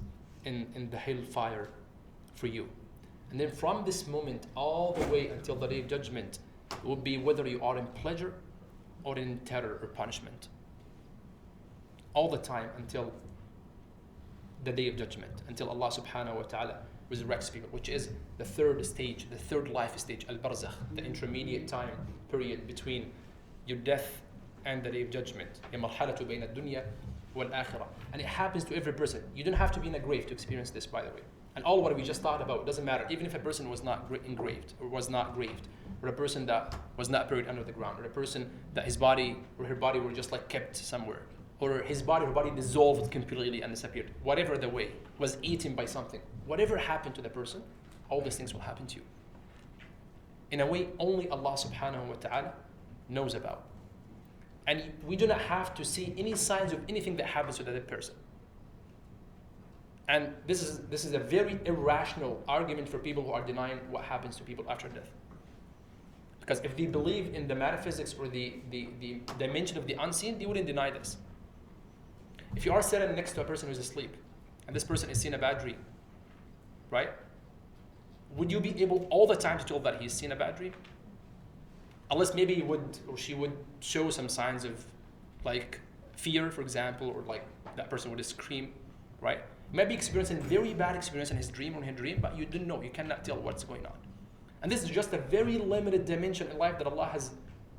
in the hellfire for you. And then from this moment all the way until the day of judgment, it will be whether you are in pleasure or in terror or punishment. All the time until the day of judgment, until Allah subhanahu wa ta'ala resurrects people, which is the third stage, the third life stage, al-barzakh, the intermediate time period between your death and the day of judgment. مرحلة بين الدنيا والآخرة. And it happens to every person. You don't have to be in a grave to experience this, by the way. And all what we just thought about, it doesn't matter. Even if a person was not engraved or was not grieved, or a person that was not buried under the ground, or a person that his body or her body were just like kept somewhere, or his body, her body dissolved completely and disappeared, whatever the way, was eaten by something, whatever happened to the person, all these things will happen to you. In a way, only Allah subhanahu wa ta'ala knows about. And we do not have to see any signs of anything that happens to the dead person. And this is a very irrational argument for people who are denying what happens to people after death. Because if they believe in the metaphysics or the dimension of the unseen, they wouldn't deny this. If you are sitting next to a person who's asleep, and this person is seeing a bad dream, right? Would you be able all the time to tell that he's seen a bad dream? Unless maybe he would or she would show some signs of like fear, for example, or like that person would scream, right? Maybe experiencing very bad experience in his dream or in her dream, but you didn't know, you cannot tell what's going on. And this is just a very limited dimension in life that Allah has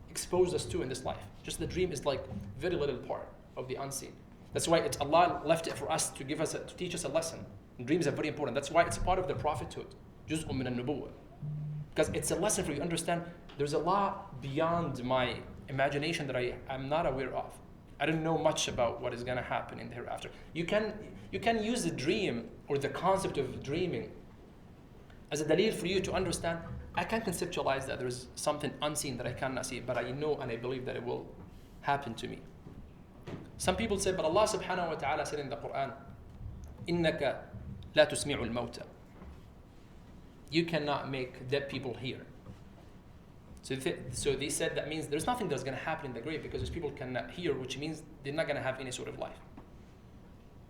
exposed us to in this life. Just the dream is like very little part of the unseen. That's why Allah left it for us to teach us a lesson. And dreams are very important. That's why it's part of the prophethood. جزء من النبوة. Because it's a lesson for you to understand there's a lot beyond my imagination that I'm not aware of. I don't know much about what is going to happen in the hereafter. You can use the dream or the concept of dreaming as a dalil for you to understand, I can conceptualize that there's something unseen that I cannot see, but I know and I believe that it will happen to me. Some people say, but Allah subhanahu wa ta'ala said in the Quran, إِنَّكَ لَا تُسْمِعُ الْمَوْتَى. You cannot make dead people hear. So they said that means there's nothing that's going to happen in the grave because those people cannot hear, which means they're not going to have any sort of life.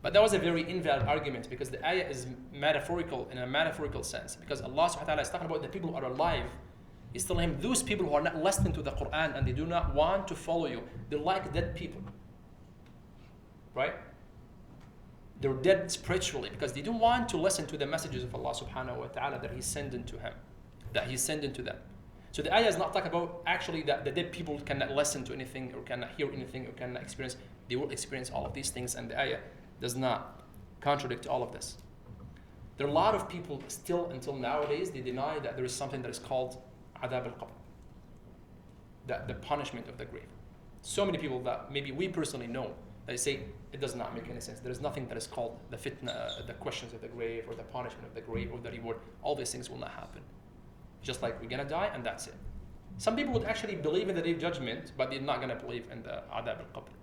But that was a very invalid argument because the ayah is metaphorical in a metaphorical sense. Because Allah subhanahu wa ta'ala is talking about the people who are alive. He's telling him, those people who are not listening to the Quran and they do not want to follow you, they're like dead people. Right? They're dead spiritually because they don't want to listen to the messages of Allah subhanahu wa ta'ala that He's sending to him, that He's sending to them. So the ayah is not talking about actually that the dead people cannot listen to anything or cannot hear anything or cannot experience. They will experience all of these things, and the ayah does not contradict all of this. There are a lot of people still until nowadays, they deny that there is something that is called adab al-qabr, that the punishment of the grave. So many people that maybe we personally know, they say it does not make any sense. There is nothing that is called the fitna, the questions of the grave or the punishment of the grave or the reward. All these things will not happen. Just like we're gonna die and that's it. Some people would actually believe in the day of judgment, but they're not gonna believe in the adab al-qabr.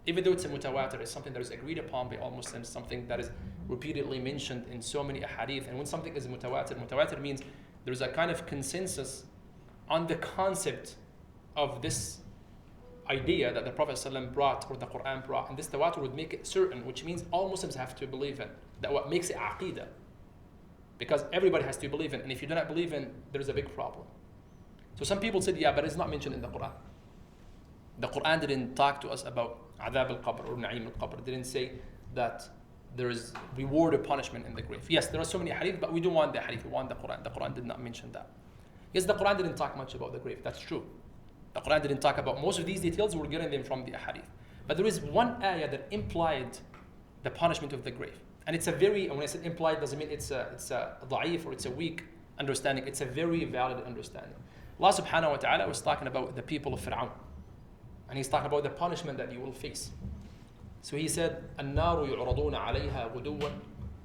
Even though it's a mutawatir, it's something that is agreed upon by all Muslims, something that is repeatedly mentioned in so many ahadith. And when something is mutawatir means there's a kind of consensus on the concept of this idea that the Prophet ﷺ brought or the Quran brought. And this tawatur would make it certain, which means all Muslims have to believe in. That what makes it aqeedah. Because everybody has to believe in. And if you do not believe in, there's a big problem. So some people said, yeah, but it's not mentioned in the Quran. The Quran didn't talk to us about adab al-qabr or na'im al-qabr. It didn't say that there is reward or punishment in the grave. Yes, there are so many hadith, but we don't want the hadith, we want the Quran. The Quran did not mention that. Yes, the Quran didn't talk much about the grave. That's true. The Quran didn't talk about most of these details. We're getting them from the hadith. But there is one ayah that implied the punishment of the grave. And it's a very, when I said implied, doesn't mean it's a da'if or it's a weak understanding. It's a very valid understanding. Allah subhanahu wa ta'ala was talking about the people of Fir'aun. And He's talking about the punishment that you will face. So He said, النَّارُ يُعْرَضُونَ عَلَيْهَا غُدُوًّا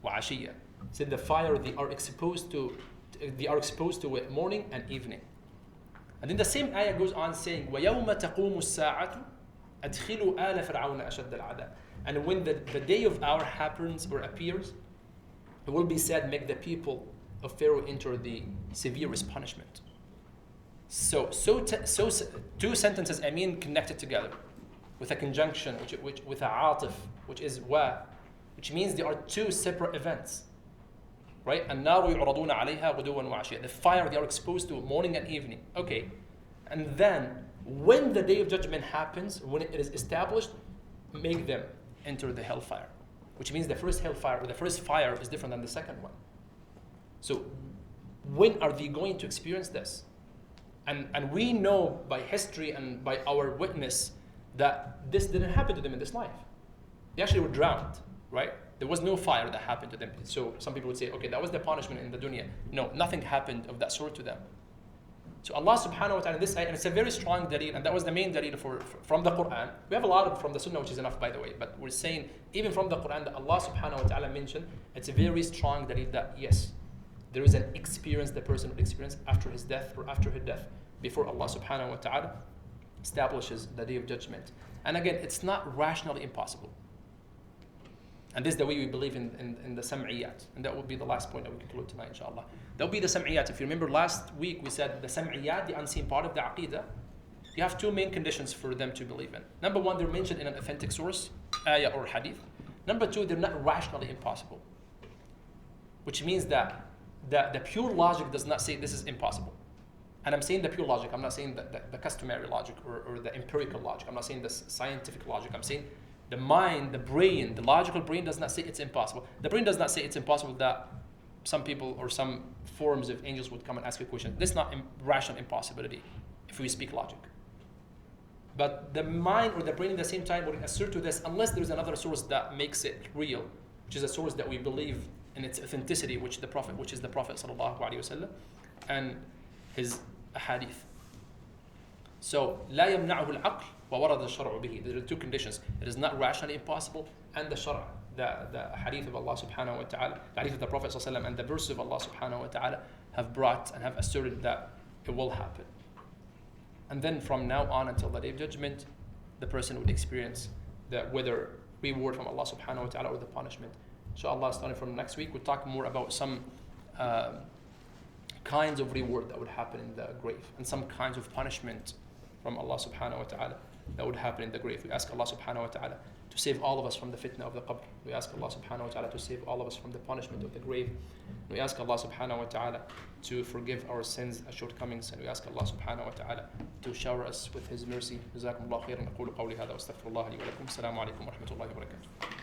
وَعَشِيًّا. He said the fire they are exposed to it morning and evening. And then the same ayah goes on saying, وَيَوْمَ تَقُومُ السَّاعَةُ أَدْخِلُوا آلَ فِرْعَوْنَ أَشَدَّ الْعَذَابِ. And when the day of our happens or appears, it will be said, make the people of Pharaoh enter the severest punishment. So two sentences, connected together with a conjunction, which with a atif, which is wa, which means there are two separate events. Right? النار يعرضون عليها غدوا وعشيا. The fire they are exposed to morning and evening. Okay. And then when the day of judgment happens, when it is established, make them enter the hellfire. Which means the first hellfire or the first fire is different than the second one. So when are they going to experience this? And we know by history and by our witness that this didn't happen to them in this life. They actually were drowned, right? There was no fire that happened to them. So some people would say, okay, that was the punishment in the dunya. No, nothing happened of that sort to them. So Allah subhanahu wa ta'ala in this ayah, and it's a very strong dalil, and that was the main dalil from the Quran. We have a lot from the Sunnah, which is enough, by the way, but we're saying even from the Quran that Allah subhanahu wa ta'ala mentioned, it's a very strong dalil that yes, there is an experience the person will experience after his death or after her death, before Allah subhanahu wa ta'ala establishes the day of judgment. And again, it's not rationally impossible. And this is the way we believe in the sam'iyat. And that will be the last point that we conclude tonight, inshallah. That will be the sam'iyat. If you remember last week, we said the sam'iyat, the unseen part of the aqidah, you have two main conditions for them to believe in. Number one, they're mentioned in an authentic source, ayah or hadith. Number two, they're not rationally impossible. Which means that the pure logic does not say this is impossible. And I'm saying the pure logic, I'm not saying the customary logic or the empirical logic. I'm not saying the scientific logic. I'm saying the mind, the brain, the logical brain does not say it's impossible. The brain does not say it's impossible that some people or some forms of angels would come and ask a question. This is not rational impossibility if we speak logic. But the mind or the brain at the same time would assert to this unless there's another source that makes it real, which is a source that we believe in its authenticity, which is the Prophet sallallahu alaihi wasallam, and his hadith. So لا يمنعه العقل وورد الشرع به. There are two conditions. It is not rationally impossible, and the shara, the hadith of Allah subhanahu wa ta'ala, the hadith of the Prophet sallallahu alaihi wasallam, and the verses of Allah subhanahu wa ta'ala have brought and have asserted that it will happen. And then from now on until the day of judgment, the person would experience the whether reward from Allah subhanahu wa ta'ala or the punishment. Inshallah, starting from next week, we'll talk more about some kinds of reward that would happen in the grave and some kinds of punishment from Allah subhanahu wa ta'ala that would happen in the grave. We ask Allah subhanahu wa ta'ala to save all of us from the fitna of the qabr. We ask Allah subhanahu wa ta'ala to save all of us from the punishment of the grave. We ask Allah subhanahu wa ta'ala to forgive our sins and shortcomings, and we ask Allah subhanahu wa ta'ala to shower us with His mercy. جزاكم الله خيرا. أقول قولي هذا وأستغفر الله لي ولكم. السلام عليكم ورحمة الله وبركاته.